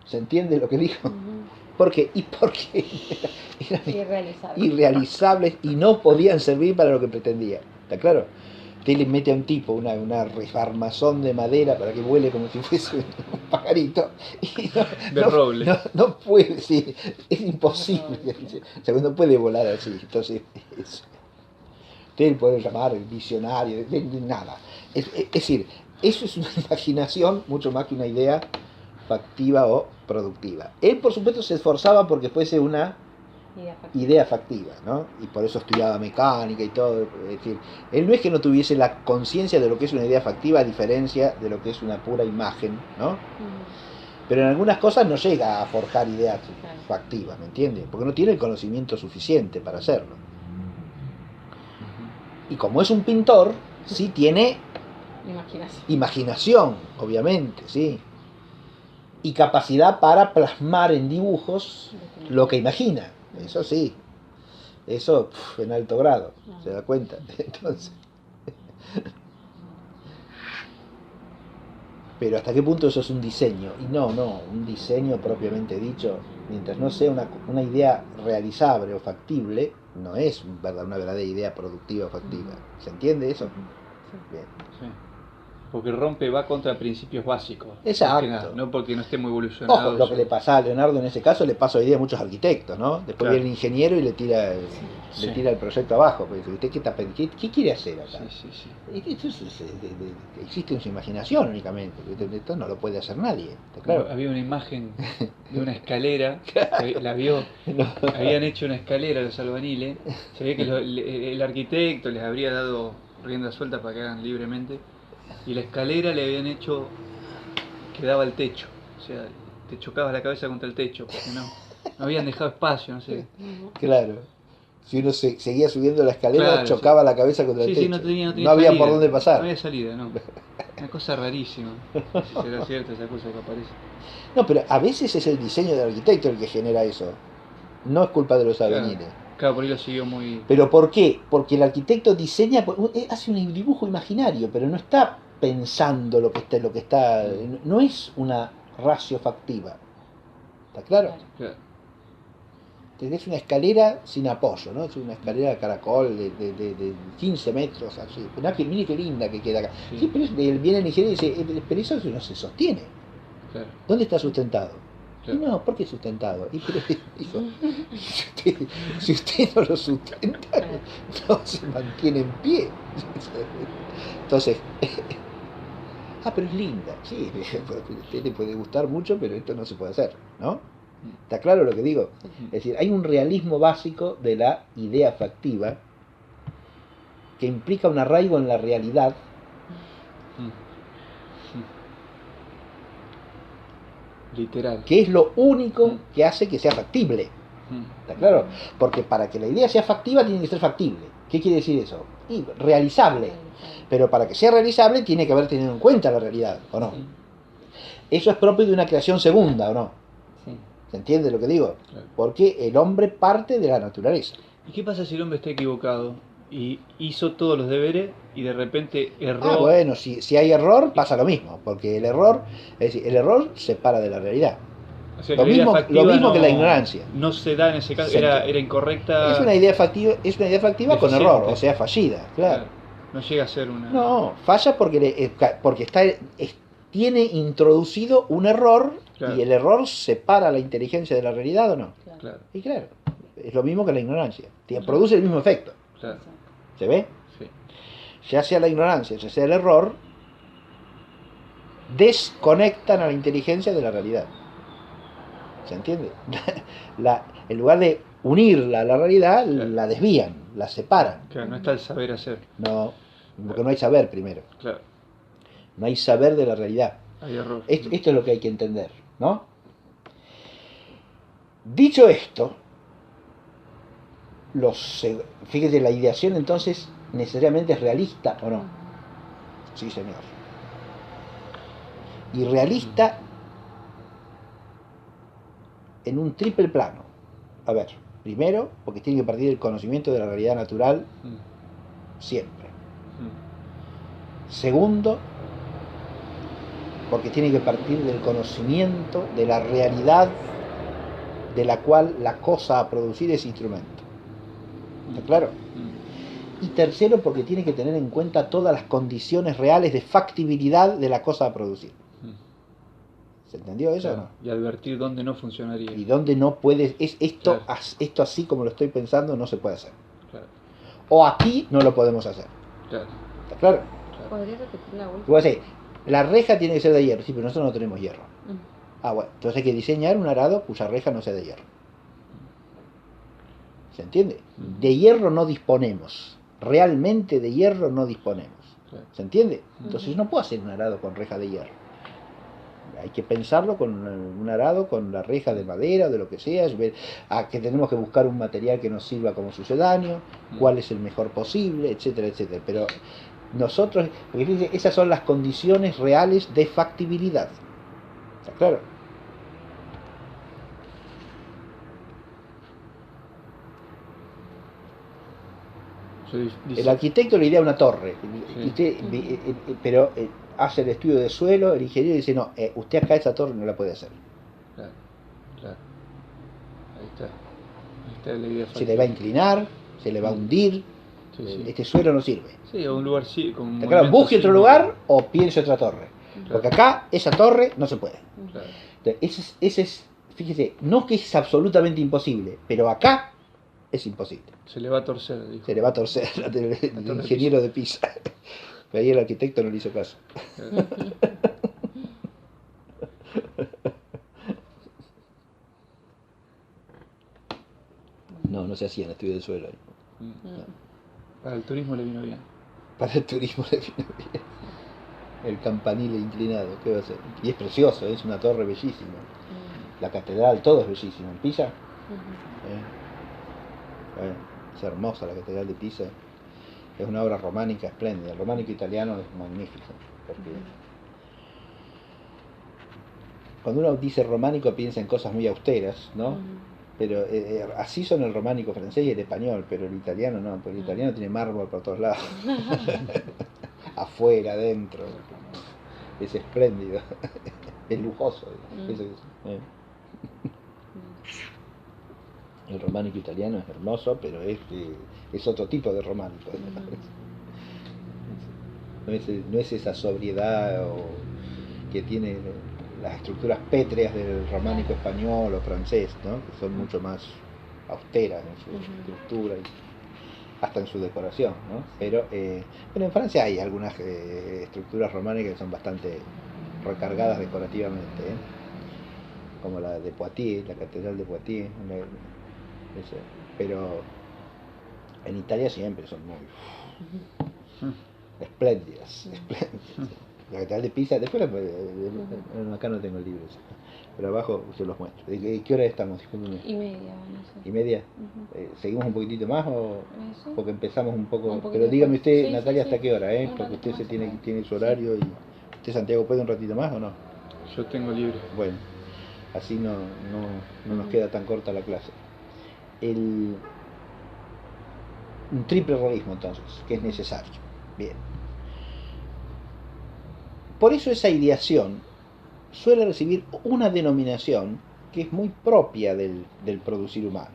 ¿Se entiende lo que dijo? ¿Por qué? Y porque eran irrealizables y no podían servir para lo que pretendía. ¿Está claro? Usted le mete a un tipo una refarmazón de madera para que vuele como si fuese un pajarito. Y de roble. No puede, sí, es imposible. O sea, no puede volar así. Entonces, usted puede llamar visionario, nada. Es decir, eso es una imaginación mucho más que una idea factiva o productiva. Él, por supuesto, se esforzaba porque fuese una idea factiva, ¿no? Y por eso estudiaba mecánica y todo. Es decir, él no es que no tuviese la conciencia de lo que es una idea factiva a diferencia de lo que es una pura imagen, ¿no? Pero en algunas cosas no llega a forjar ideas factivas, ¿me entiende? Porque no tiene el conocimiento suficiente para hacerlo. Y como es un pintor, sí tiene imaginación, obviamente, sí. Y capacidad para plasmar en dibujos lo que imagina. Eso sí. Eso en alto grado. ¿Se da cuenta? Entonces. Pero ¿hasta qué punto eso es un diseño? Y no, un diseño propiamente dicho, mientras no sea una idea realizable o factible, no es una verdadera idea productiva o factiva. ¿Se entiende eso? Bien. Sí. Porque va contra principios básicos. Exacto. Nada, no porque no esté muy evolucionado. Ojo, lo que le pasa a Leonardo en ese caso le pasa hoy día a muchos arquitectos, ¿no? Después claro. viene el ingeniero y le tira el proyecto abajo. Porque ¿usted qué quiere hacer acá? Existe en su imaginación únicamente. Esto no lo puede hacer nadie. Claro. Había una imagen de una escalera, la vio, habían hecho una escalera los albañiles, se ve que el arquitecto les habría dado rienda suelta para que hagan libremente. Y la escalera le habían hecho que daba al techo, o sea, te chocabas la cabeza contra el techo, porque no habían dejado espacio, no sé. Claro, si uno seguía subiendo la escalera, chocaba la cabeza contra el techo. Sí, no tenía no había salida, por dónde pasar. No había salida, no. Una cosa rarísima, si será cierta esa cosa que aparece. No, pero a veces es el diseño del arquitecto el que genera eso, no es culpa de los albañiles. Claro, por ahí lo siguió muy... ¿Pero por qué? Porque el arquitecto diseña, hace un dibujo imaginario, pero no está pensando lo que está, no es una ratio factiva. ¿Está claro? Claro. Es una escalera sin apoyo, ¿no? Es una escalera de caracol de 15 metros, así. Mire qué linda que queda acá. Sí, pero viene el ingeniero y dice, pero eso no se sostiene. Claro. ¿Dónde está sustentado? Claro. Y no, ¿por qué sustentado? Y pero, dijo, si usted no lo sustenta, no se mantiene en pie. Entonces, pero es linda, sí, a usted le puede gustar mucho, pero esto no se puede hacer, ¿no? ¿Está claro lo que digo? Es decir, hay un realismo básico de la idea factiva que implica un arraigo en la realidad. Literal. Que es lo único que hace que sea factible. ¿Está claro? Porque para que la idea sea factiva tiene que ser factible. ¿Qué quiere decir eso? Y realizable. Pero para que sea realizable tiene que haber tenido en cuenta la realidad, ¿o no? Eso es propio de una creación segunda, ¿o no? Sí. ¿Se entiende lo que digo? Claro. Porque el hombre parte de la naturaleza. ¿Y qué pasa si el hombre está equivocado y hizo todos los deberes y de repente erró? Bueno, si hay error pasa lo mismo, porque el error separa de la realidad. O sea, lo mismo que la ignorancia. No se da en ese caso, era incorrecta. Es una idea factiva con error, o sea, fallida, claro. No llega a ser una... No, falla porque tiene introducido un error, Claro. y el error separa la inteligencia de la realidad, ¿o no? Claro, Y claro, es lo mismo que la ignorancia. Produce el mismo efecto. claro. ¿Se ve? Sí. Ya sea la ignorancia, ya sea el error, desconectan a la inteligencia de la realidad. ¿Se entiende? En lugar de unirla a la realidad, Claro. la desvían, la separan. Claro, no está el saber hacer. No, porque no hay saber primero. Claro. No hay saber de la realidad. Hay error. Esto es lo que hay que entender, ¿no? Dicho esto, fíjate, la ideación entonces necesariamente es realista, ¿o no? Sí, señor. Y realista en un triple plano. A ver, primero, porque tiene que partir del conocimiento de la realidad natural siempre. Segundo, porque tiene que partir del conocimiento de la realidad de la cual la cosa a producir es instrumento. ¿Está claro? Y tercero, porque tiene que tener en cuenta todas las condiciones reales de factibilidad de la cosa a producir. ¿Se entendió eso o no? Y advertir dónde no funcionaría. Y dónde no puede... Esto así como lo estoy pensando no se puede hacer. Claro. O aquí no lo podemos hacer. Claro. ¿Está claro? ¿Podría repetir la última? Voy a decir, la reja tiene que ser de hierro. Sí, pero nosotros no tenemos hierro. Bueno, entonces hay que diseñar un arado cuya reja no sea de hierro. ¿Se entiende? De hierro no disponemos. Realmente de hierro no disponemos. ¿Se entiende? Entonces no puedo hacer un arado con reja de hierro. Hay que pensarlo con un arado, con la reja de madera o de lo que sea, ver que tenemos que buscar un material que nos sirva como sucedáneo, cuál es el mejor posible, etcétera, etcétera. Pero nosotros, porque fíjense, esas son las condiciones reales de factibilidad. ¿Está claro? El arquitecto le idea una torre, pero hace el estudio de suelo, el ingeniero dice, no, usted acá esa torre no la puede hacer. Claro. Ahí está la idea. Se le va a inclinar, se le va a hundir, este suelo no sirve. Sí, o un lugar sí, con un claro, busque otro lugar o piense otra torre. Porque acá esa torre no se puede. Entonces, ese es, fíjese, no que es absolutamente imposible, pero acá es imposible. Se le va a torcer, dijo. Se le va a torcer el ingeniero de Pisa. Pero ahí el arquitecto no le hizo caso. No se hacían estudios de suelo ahí. No. Para el turismo le vino bien. Para el turismo le vino bien. El campanile inclinado, ¿qué va a ser? Y es precioso, es una torre bellísima. La catedral, todo es bellísimo. ¿En Pisa? Es hermosa la catedral de Pisa. Es una obra románica espléndida. El románico italiano es magnífico. Porque cuando uno dice románico piensa en cosas muy austeras, ¿no? Pero así son el románico francés y el español, pero el italiano no, porque el italiano tiene mármol por todos lados. Afuera, adentro. Es espléndido. Es lujoso. Eso es. El románico italiano es hermoso, pero es otro tipo de románico. No es esa sobriedad que tiene las estructuras pétreas del románico español o francés, ¿no? Que son mucho más austeras en su estructura y hasta en su decoración, ¿no? Pero en Francia hay algunas estructuras románicas que son bastante recargadas decorativamente, como la de Poitiers, la catedral de Poitiers, pero en Italia siempre son muy espléndidas. La catedral de Pisa, después acá no tengo el libro, pero abajo se los muestro. ¿Qué hora estamos? Discúlpeme. 1:30 van a ser. ¿1:30? ¿Seguimos un poquitito más o porque empezamos un poco? Un Pero dígame usted, sí, Natalia, sí, ¿hasta sí. qué hora? Un Porque ratito usted más, tiene su horario y usted, Santiago, ¿puede un ratito más o no? Yo tengo libre. Bueno, así no nos queda tan corta la clase. Un triple realismo, entonces, que es necesario. Bien. Por eso esa ideación suele recibir una denominación que es muy propia del producir humano.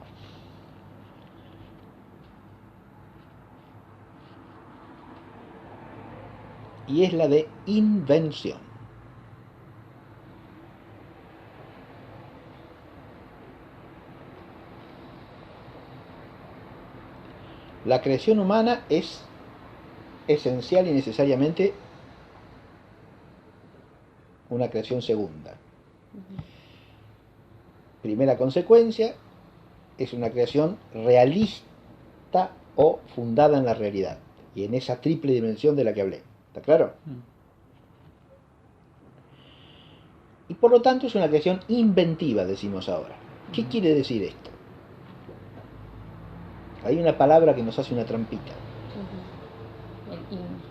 y es la de invención. La creación humana es esencial y necesariamente una creación segunda. Primera consecuencia, es una creación realista o fundada en la realidad, y en esa triple dimensión de la que hablé. ¿Está claro? Y por lo tanto es una creación inventiva, decimos ahora. ¿Qué quiere decir esto? Hay una palabra que nos hace una trampita.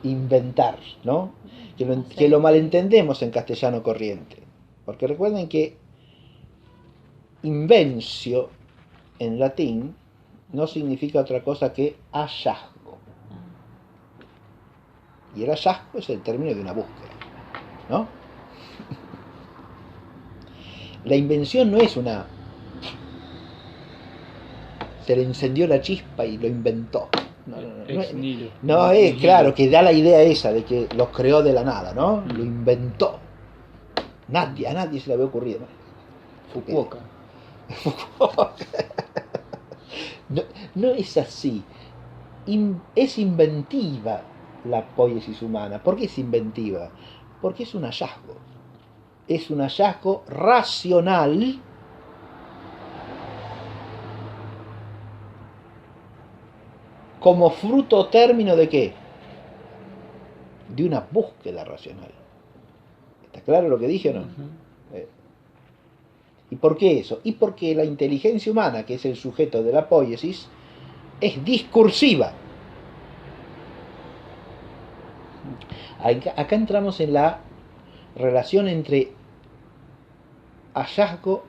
Inventar, ¿no? Que lo malentendemos en castellano corriente. Porque recuerden que invencio en latín no significa otra cosa que hallazgo. Y el hallazgo es el término de una búsqueda, ¿no? La invención no es una... se le encendió la chispa y lo inventó. No es, claro, que da la idea esa de que lo creó de la nada, ¿no? Lo inventó. A nadie se le había ocurrido, ¿no? Fukuoka. No es así. Es inventiva la poiesis humana. ¿Por qué es inventiva? Porque es un hallazgo. Es un hallazgo racional como fruto o término de ¿qué? De una búsqueda racional. ¿Está claro lo que dije o no? ¿Y por qué eso? Y porque la inteligencia humana, que es el sujeto de la poiesis, es discursiva. Acá entramos en la relación entre hallazgo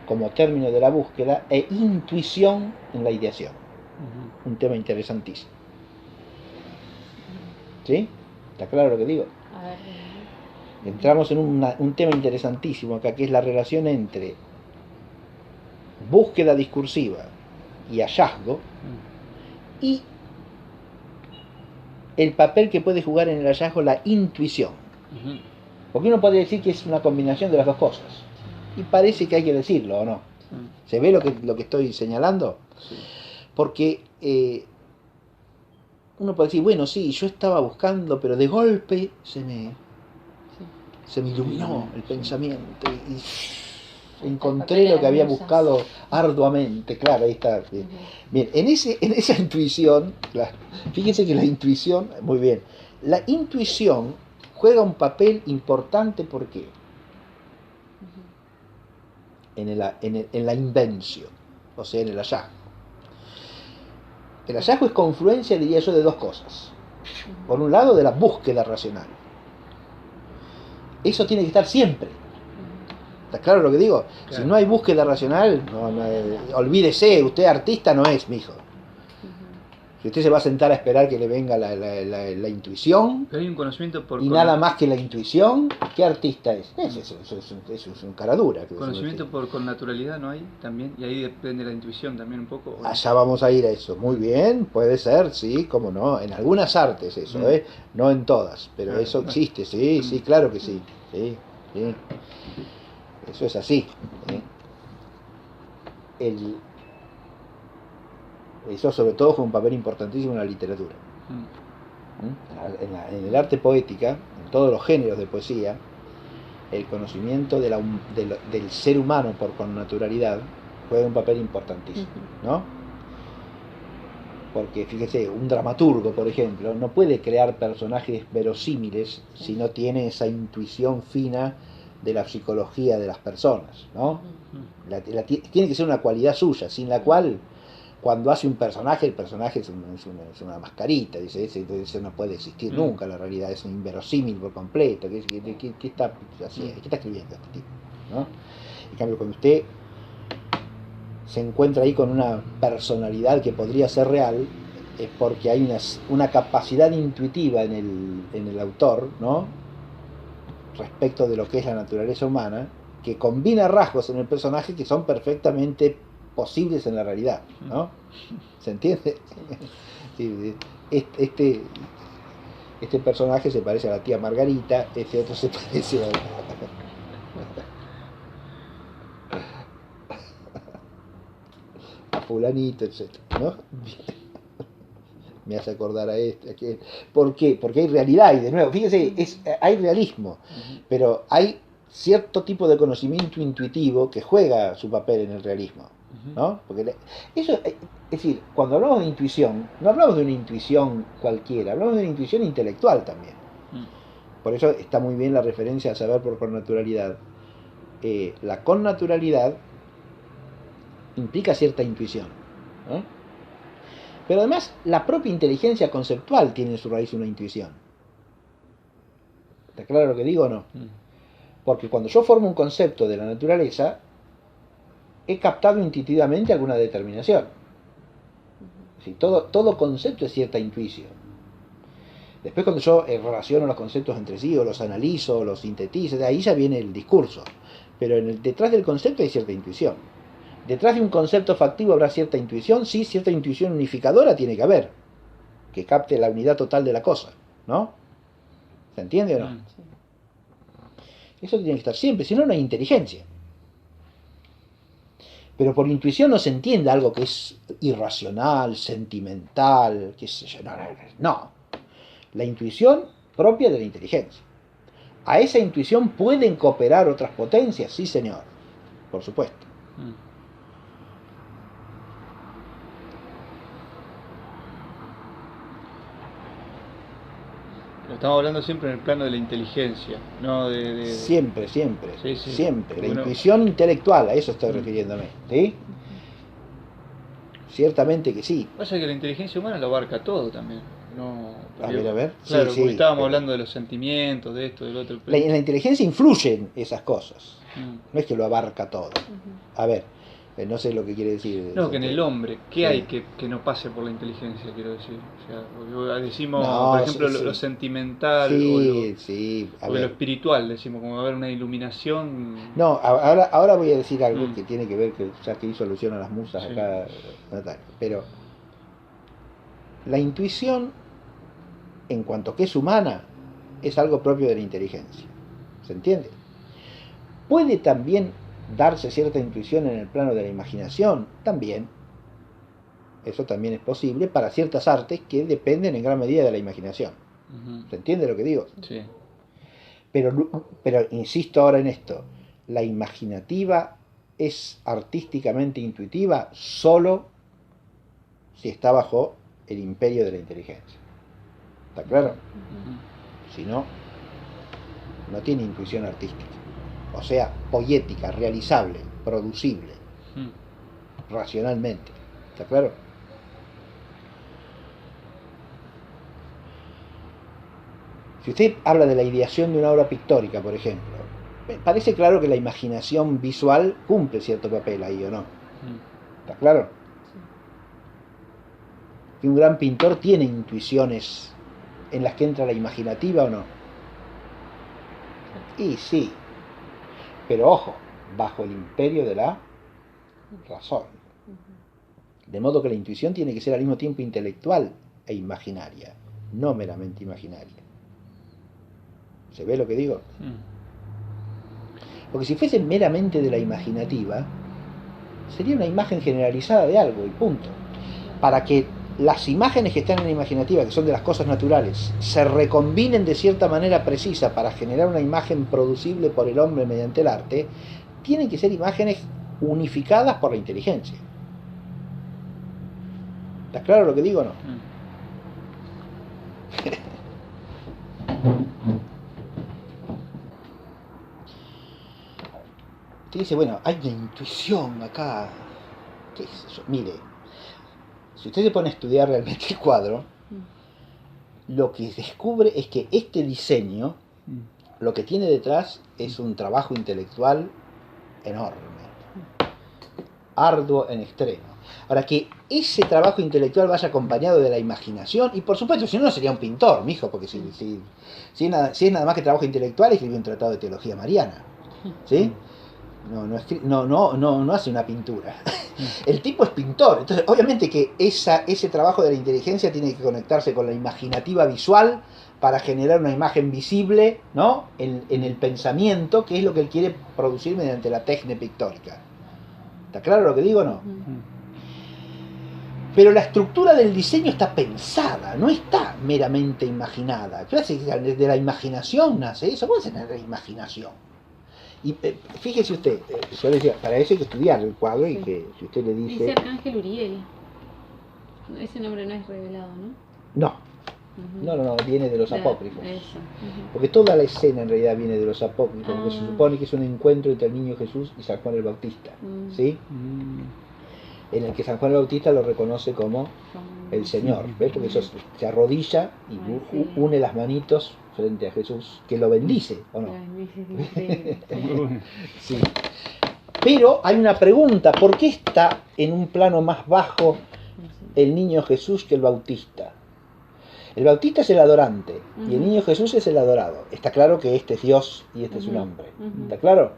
como término de la búsqueda e intuición en la ideación. Un tema interesantísimo. ¿Sí? ¿Está claro lo que digo? A ver. Entramos en un tema interesantísimo acá, que es la relación entre búsqueda discursiva y hallazgo, y el papel que puede jugar en el hallazgo la intuición. Porque uno puede decir que es una combinación de las dos cosas, y parece que hay que decirlo, ¿o no? ¿Se ve lo que estoy señalando? Sí. Porque uno puede decir, bueno, sí, yo estaba buscando, pero de golpe se me iluminó el pensamiento y encontré lo que había buscado arduamente. Claro, ahí está. Bien, en esa intuición, fíjense que la intuición, muy bien, la intuición juega un papel importante. ¿Por qué? En la invención, o sea, en el hallazgo. El hallazgo es confluencia, diría yo, de dos cosas. Por un lado, de la búsqueda racional. Eso tiene que estar siempre. ¿Está claro lo que digo? Claro. Si no hay búsqueda racional, olvídese, usted artista no es, mijo. Si usted se va a sentar a esperar que le venga la intuición, pero hay un conocimiento por nada más que la intuición, ¿qué artista es? Eso es un cara dura. Conocimiento con naturalidad no hay también, y ahí depende la intuición también un poco. Allá vamos a ir a eso. Muy bien, puede ser, sí, cómo no. En algunas artes eso, no en todas, pero claro, eso existe, sí, claro que sí. Sí. Eso es así. Eso sobre todo fue un papel importantísimo en la literatura. En el arte poética, en todos los géneros de poesía, el conocimiento del ser humano con naturalidad juega un papel importantísimo, ¿no? Porque fíjese, un dramaturgo, por ejemplo, no puede crear personajes verosímiles si no tiene esa intuición fina de la psicología de las personas, ¿no? Tiene que ser una cualidad suya, sin la cual, cuando hace un personaje, el personaje es una mascarita, dice, ese no puede existir nunca, la realidad es un inverosímil por completo. ¿Qué está haciendo? ¿Qué está escribiendo este tipo? ¿No? En cambio, cuando usted se encuentra ahí con una personalidad que podría ser real, es porque hay una capacidad intuitiva en el autor, ¿no? Respecto de lo que es la naturaleza humana, que combina rasgos en el personaje que son perfectamente posibles en la realidad, ¿no? ¿Se entiende? Sí. este personaje se parece a la tía Margarita, este otro se parece a fulanito, etc. ¿No? Me hace acordar a este, a aquel. ¿Por qué? Porque hay realidad, y de nuevo, fíjese, hay realismo, pero hay cierto tipo de conocimiento intuitivo que juega su papel en el realismo, ¿no? Porque eso, es decir, cuando hablamos de intuición, no hablamos de una intuición cualquiera, hablamos de una intuición intelectual también. Por eso está muy bien la referencia a saber por connaturalidad. La connaturalidad implica cierta intuición, ¿no? Pero además, la propia inteligencia conceptual tiene en su raíz una intuición. ¿Está claro lo que digo o no? Porque cuando yo formo un concepto de la naturaleza, he captado intuitivamente alguna determinación. ¿Sí? Todo concepto es cierta intuición. Después, cuando yo relaciono los conceptos entre sí, o los analizo, o los sintetizo, de ahí ya viene el discurso. Pero detrás del concepto hay cierta intuición. Detrás de un concepto factivo habrá cierta intuición, sí, cierta intuición unificadora tiene que haber, que capte la unidad total de la cosa, ¿no? ¿Se entiende o no? Sí. Eso tiene que estar siempre, si no, no hay inteligencia. Pero por intuición no se entiende algo que es irracional, sentimental, qué sé yo, no. La intuición propia de la inteligencia. ¿A esa intuición pueden cooperar otras potencias? Sí, señor, por supuesto. Estamos hablando siempre en el plano de la inteligencia, no de... Siempre. Sí. Siempre. La Bueno, intuición intelectual, a eso estoy refiriéndome. ¿Sí? Ciertamente que sí. Pasa que la inteligencia humana lo abarca todo también. No, A ver. Claro, Sí, porque estábamos pero hablando de los sentimientos, de esto, del otro. en la inteligencia influyen esas cosas. Mm. No es que lo abarca todo. A ver, no sé lo que quiere decir. No, que en el hombre, ¿qué Sí. hay que no pase por la inteligencia, quiero decir? O sea, porque decimos, No, por ejemplo, sí. lo sentimental Sí, a o lo ver. espiritual, decimos, como va a haber una iluminación. No, ahora voy a decir algo que tiene que ver, que ya que hizo alusión a las musas Sí. acá, Natalia. Pero la intuición, en cuanto que es humana, es algo propio de la inteligencia. ¿Se entiende? Puede también darse cierta intuición en el plano de la imaginación, también. Eso también es posible para ciertas artes que dependen en gran medida de la imaginación. ¿Se entiende lo que digo? Sí. Pero insisto ahora en esto, la imaginativa es artísticamente intuitiva solo si está bajo el imperio de la inteligencia. ¿Está claro? Si no, no tiene intuición artística. O sea, poética, realizable, producible, racionalmente. ¿Está claro? Si usted habla de la ideación de una obra pictórica, por ejemplo, parece claro que la imaginación visual cumple cierto papel ahí, ¿o no? ¿Está claro? Que un gran pintor tiene intuiciones en las que entra la imaginativa, ¿o no? Y sí, pero ojo, bajo el imperio de la razón. De modo que la intuición tiene que ser al mismo tiempo intelectual e imaginaria, no meramente imaginaria. ¿Se ve lo que digo? Porque si fuese meramente de la imaginativa, sería una imagen generalizada de algo y punto. Para que las imágenes que están en la imaginativa, que son de las cosas naturales, se recombinen de cierta manera precisa para generar una imagen producible por el hombre mediante el arte, tienen que ser imágenes unificadas por la inteligencia. ¿Está claro lo que digo o no? Usted dice, bueno, hay una intuición acá. ¿Qué es eso? Mire, si usted se pone a estudiar realmente el cuadro, lo que descubre es que este diseño, lo que tiene detrás es un trabajo intelectual enorme, arduo en extremo. Ahora, que ese trabajo intelectual vaya acompañado de la imaginación, y por supuesto, si no, no sería un pintor, mijo, porque si es nada más que trabajo intelectual, escribió un tratado de teología mariana, ¿sí? no hace una pintura. El tipo es pintor. Entonces, obviamente que ese trabajo de la inteligencia tiene que conectarse con la imaginativa visual para generar una imagen visible, ¿no? en el pensamiento, que es lo que él quiere producir mediante la técnica pictórica. ¿Está claro lo que digo o no? Pero la estructura del diseño está pensada, no está meramente imaginada. De la imaginación nace eso. ¿Cómo es la imaginación? Y fíjese usted, yo le decía, para eso hay que estudiar el cuadro y que si usted le dice... Dice Arcángel Uriel. Ese nombre no es revelado, ¿no? No, viene de los apócrifos. Eso. Porque toda la escena en realidad viene de los apócrifos, porque se supone que es un encuentro entre el niño Jesús y San Juan el Bautista, ¿sí? En el que San Juan el Bautista lo reconoce como el Señor, ¿ves? Porque eso se arrodilla y une las manitos frente a Jesús, que lo bendice, ¿o no? Sí. Pero hay una pregunta, ¿por qué está en un plano más bajo el niño Jesús que el Bautista? El Bautista es el adorante y el niño Jesús es el adorado. Está claro que este es Dios y este es un hombre. ¿Está claro?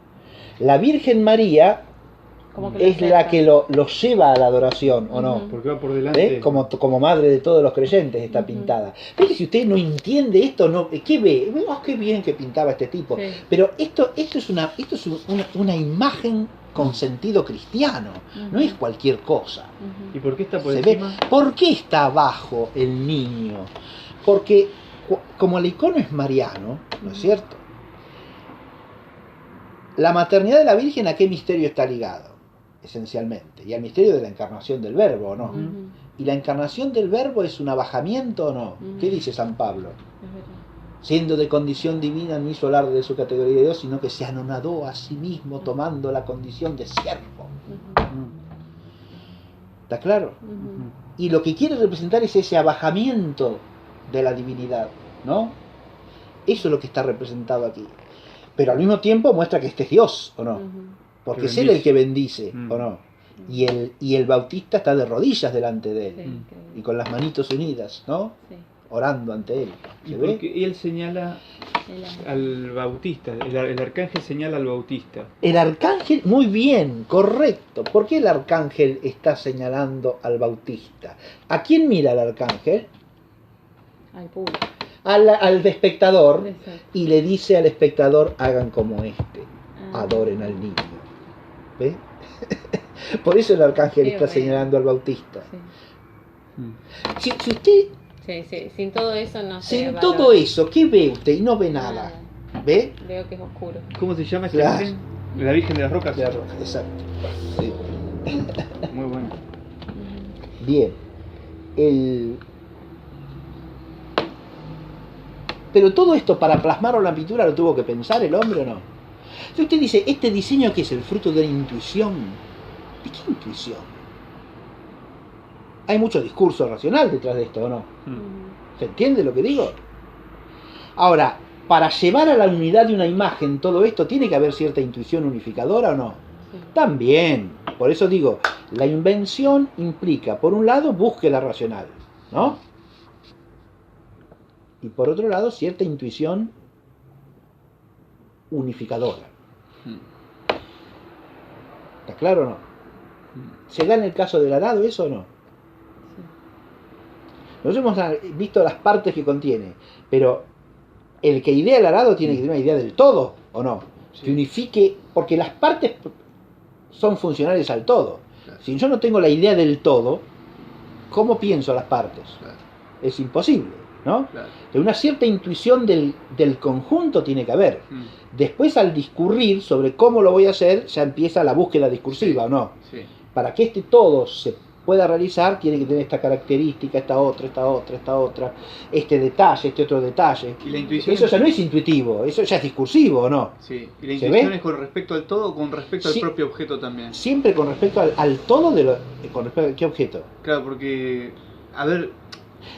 La Virgen María es la que lo lleva a la adoración, ¿o no? Porque va por delante. Como madre de todos los creyentes está pintada. Pero si usted no entiende esto, ¿qué ve? Qué bien que pintaba este tipo. Sí. Pero esto es una imagen con sentido cristiano, no es cualquier cosa. ¿Y por qué está por encima? ¿Por qué está abajo el niño? Porque como el icono es mariano, ¿no es cierto? La maternidad de la Virgen, ¿a qué misterio está ligado? Esencialmente, y al misterio de la encarnación del Verbo, ¿o no? ¿Y la encarnación del Verbo es un abajamiento o no? ¿Qué dice San Pablo? Siendo de condición divina, no hizo alarde de su categoría de Dios, sino que se anonadó a sí mismo tomando la condición de siervo. ¿Está claro? Y lo que quiere representar es ese abajamiento de la divinidad, ¿no? Eso es lo que está representado aquí. Pero al mismo tiempo muestra que este es Dios, ¿o no? Porque es Él el que bendice, ¿o no? Y el Bautista está de rodillas delante de Él, y con las manitos unidas, ¿no? Orando ante Él. Y él señala al Bautista, el arcángel señala al Bautista. El arcángel, muy bien, correcto. ¿Por qué el arcángel está señalando al Bautista? ¿A quién mira el arcángel? Al público. Al espectador, y le dice al espectador, hagan como adoren al niño. ¿Ve? Por eso el arcángel está señalando al Bautista. Si usted... Sí, sin todo eso no sé. Sin todo eso, ¿qué ve usted? Y no ve nada. ¿Ve? Veo que es oscuro. ¿Cómo se llama esa Virgen? La Virgen de las Rocas. De las Rocas, exacto. Sí. Muy bueno. Bien. Pero todo esto para plasmarlo en la pintura lo tuvo que pensar el hombre, ¿o no? Si usted dice, ¿este diseño qué es el fruto de la intuición? ¿De qué intuición? Hay mucho discurso racional detrás de esto, ¿o no? ¿Se entiende lo que digo? Ahora, para llevar a la unidad de una imagen todo esto, ¿tiene que haber cierta intuición unificadora o no? También. Por eso digo, la invención implica, por un lado, búsqueda racional, ¿no? Y por otro lado, cierta intuición unificadora. ¿Está claro o no? ¿Se da en el caso del arado eso o no? Nosotros hemos visto las partes que contiene, pero el que idea el arado tiene que tener una idea del todo, ¿o no? Que unifique, porque las partes son funcionales al todo. Claro. Si yo no tengo la idea del todo, ¿cómo pienso las partes? Claro. Es imposible, ¿no? Claro. Una cierta intuición del conjunto tiene que haber. Después, al discurrir sobre cómo lo voy a hacer, ya empieza la búsqueda discursiva, ¿o no? Sí. Para que este todo se pueda realizar, tiene que tener esta característica, esta otra, este detalle, este otro detalle. ¿Y la intuición? Eso ya no es intuitivo, eso ya es discursivo, ¿o no? Sí. ¿Y la intuición es con respecto al todo o con respecto al propio objeto también? Siempre con respecto al todo, con respecto a qué objeto. Claro, porque, a ver...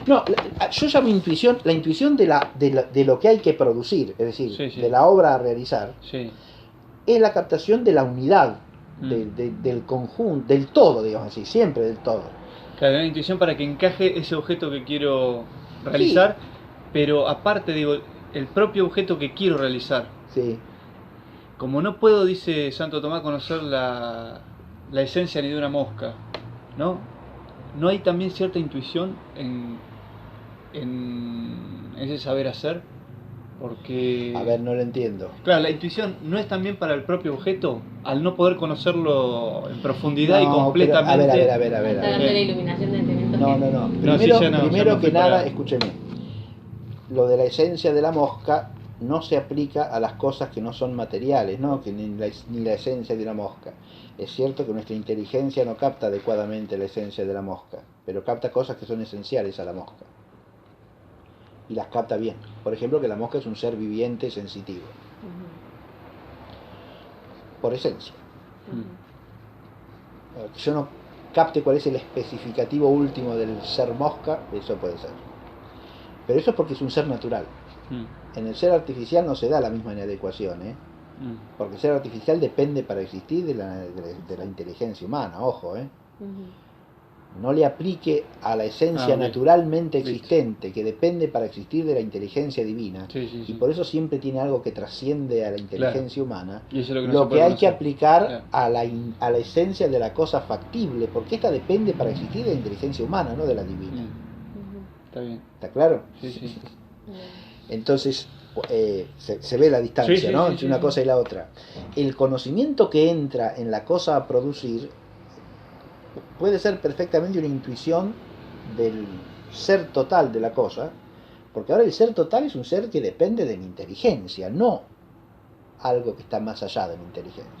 No, yo llamo intuición, la intuición de lo que hay que producir, es decir, de la obra a realizar, es la captación de la unidad. Del conjunto, del todo, digamos así, siempre del todo. Claro, una intuición para que encaje ese objeto que quiero realizar, pero aparte, digo, el propio objeto que quiero realizar. Sí. como no puedo, dice Santo Tomás, conocer la esencia ni de una mosca, ¿no? ¿No hay también cierta intuición en ese saber hacer? Porque... A ver, no lo entiendo. Claro, la intuición no es también para el propio objeto, al no poder conocerlo en profundidad y No, completamente. pero, a ver. Está dando la iluminación de entendimiento. No. No, sí, Primero, ya no primero fui que nada, para- escúcheme. Lo de la esencia de la mosca no se aplica a las cosas que no son materiales, ¿no? Que ni la esencia de una mosca. Es cierto que nuestra inteligencia no capta adecuadamente la esencia de la mosca, pero capta cosas que son esenciales a la mosca. Y las capta bien. Por ejemplo, que la mosca es un ser viviente sensitivo. Por esencia. Que yo no capte cuál es el especificativo último del ser mosca, eso puede ser. Pero eso es porque es un ser natural. En el ser artificial no se da la misma inadecuación, ¿eh? Porque el ser artificial depende para existir de la inteligencia humana, ojo, ¿eh? No le aplique a la esencia naturalmente existente, que depende para existir de la inteligencia divina, y por eso siempre tiene algo que trasciende a la inteligencia humana. Y eso es lo que hay que aplicar Claro. a la esencia de la cosa factible, porque esta depende para existir de la inteligencia humana, no de la divina. Está bien. ¿Está claro? Sí. Entonces se ve la distancia, ¿no? Entre una cosa y la otra. El conocimiento que entra en la cosa a producir puede ser perfectamente una intuición del ser total de la cosa, porque ahora el ser total es un ser que depende de mi inteligencia, no algo que está más allá de mi inteligencia.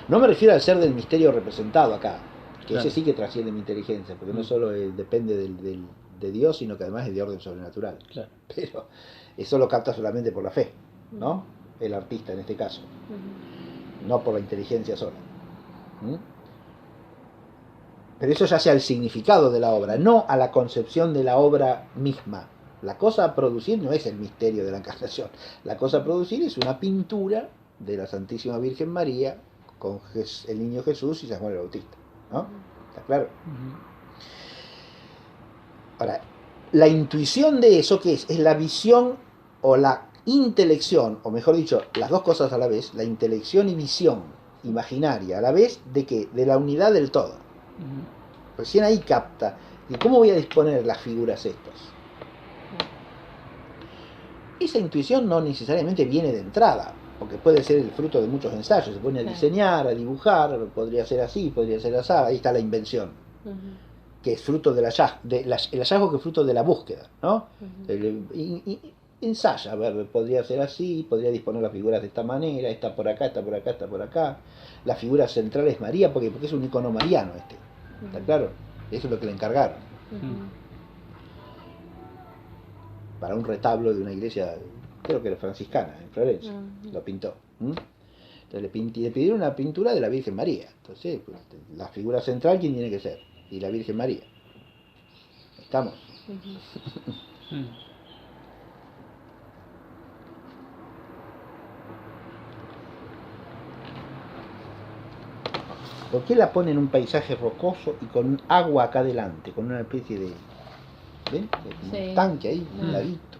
No me refiero al ser del misterio representado acá, que ese sí que trasciende mi inteligencia, porque no solo depende de Dios, sino que además es de orden sobrenatural. Claro. Pero eso lo capta solamente por la fe, ¿no? El artista en este caso, no por la inteligencia sola. Pero eso ya sea el significado de la obra, no a la concepción de la obra misma. La cosa a producir no es el misterio de la encarnación. La cosa a producir es una pintura de la Santísima Virgen María con el niño Jesús y San Juan el Bautista, ¿no? ¿Está claro? Ahora, la intuición de eso, ¿qué es? Es la visión o la intelección, o mejor dicho, las dos cosas a la vez, la intelección y visión imaginaria a la vez de ¿qué? De la unidad del todo. Recién ahí capta. ¿Y cómo voy a disponer las figuras estas? Esa intuición no necesariamente viene de entrada, porque puede ser el fruto de muchos ensayos. Se pone a diseñar, a dibujar, podría ser así, podría ser así. Ahí está la invención, que es fruto del hallazgo, el hallazgo que es fruto de la búsqueda, ¿no? Ensaya, a ver, podría ser así, podría disponer las figuras de esta manera, está por acá, está por acá, está por acá. La figura central es María, porque es un icono mariano este. ¿Está claro? Eso es lo que le encargaron. Para un retablo de una iglesia, creo que era franciscana, en Florencia. Lo pintó. Entonces le pidieron una pintura de la Virgen María. Entonces, pues, la figura central, ¿quién tiene que ser? Y la Virgen María. ¿Estamos? ¿Por qué la pone en un paisaje rocoso y con agua acá adelante? Con una especie de... ¿ven? Un tanque ahí, un ladito.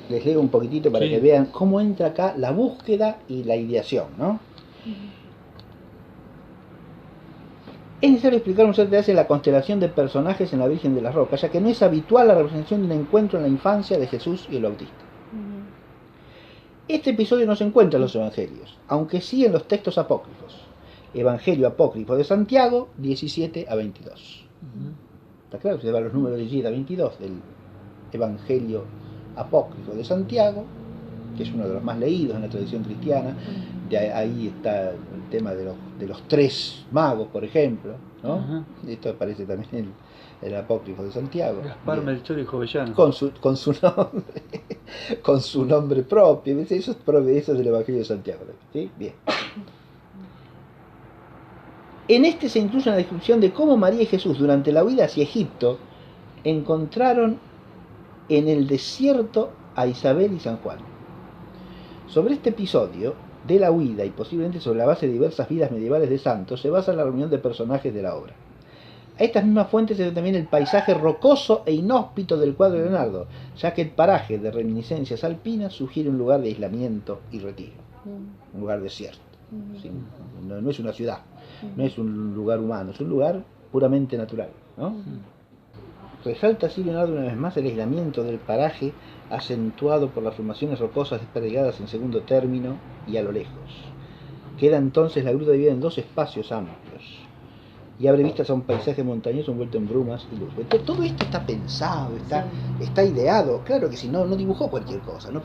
Les leo un poquitito para que vean cómo entra acá la búsqueda y la ideación, ¿no? Es necesario explicar un cierto detalle la constelación de personajes en la Virgen de las Rocas, ya que no es habitual la representación de un encuentro en la infancia de Jesús y el Bautista. Este episodio no se encuentra en los evangelios, aunque sí en los textos apócrifos. Evangelio apócrifo de Santiago, 17 a 22. ¿Está claro? Se van los números 17 a 22 del Evangelio apócrifo de Santiago, que es uno de los más leídos en la tradición cristiana. De ahí está el tema de los tres magos, por ejemplo, ¿no? Esto aparece también en el apócrifo de Santiago. Gaspar, Melchor y Jovellano. Con su nombre propio. Eso es del Evangelio de Santiago, ¿sí? Bien. En este se incluye una descripción de cómo María y Jesús, durante la huida hacia Egipto, encontraron en el desierto a Isabel y San Juan. Sobre este episodio de la huida y posiblemente sobre la base de diversas vidas medievales de santos se basa la reunión de personajes de la obra. A estas mismas fuentes se debe también el paisaje rocoso e inhóspito del cuadro de Leonardo, ya que el paraje de reminiscencias alpinas sugiere un lugar de aislamiento y retiro, un lugar desierto. ¿Sí? No es una ciudad, no es un lugar humano, es un lugar puramente natural, ¿no? Resalta así Leonardo una vez más el aislamiento del paraje, acentuado por las formaciones rocosas desperdigadas en segundo término y a lo lejos. Queda entonces la gruta dividida en dos espacios amplios y abre vistas a un paisaje montañoso envuelto en brumas y luz. Entonces, todo esto está pensado, está ideado. Claro que si no dibujó cualquier cosa, ¿no?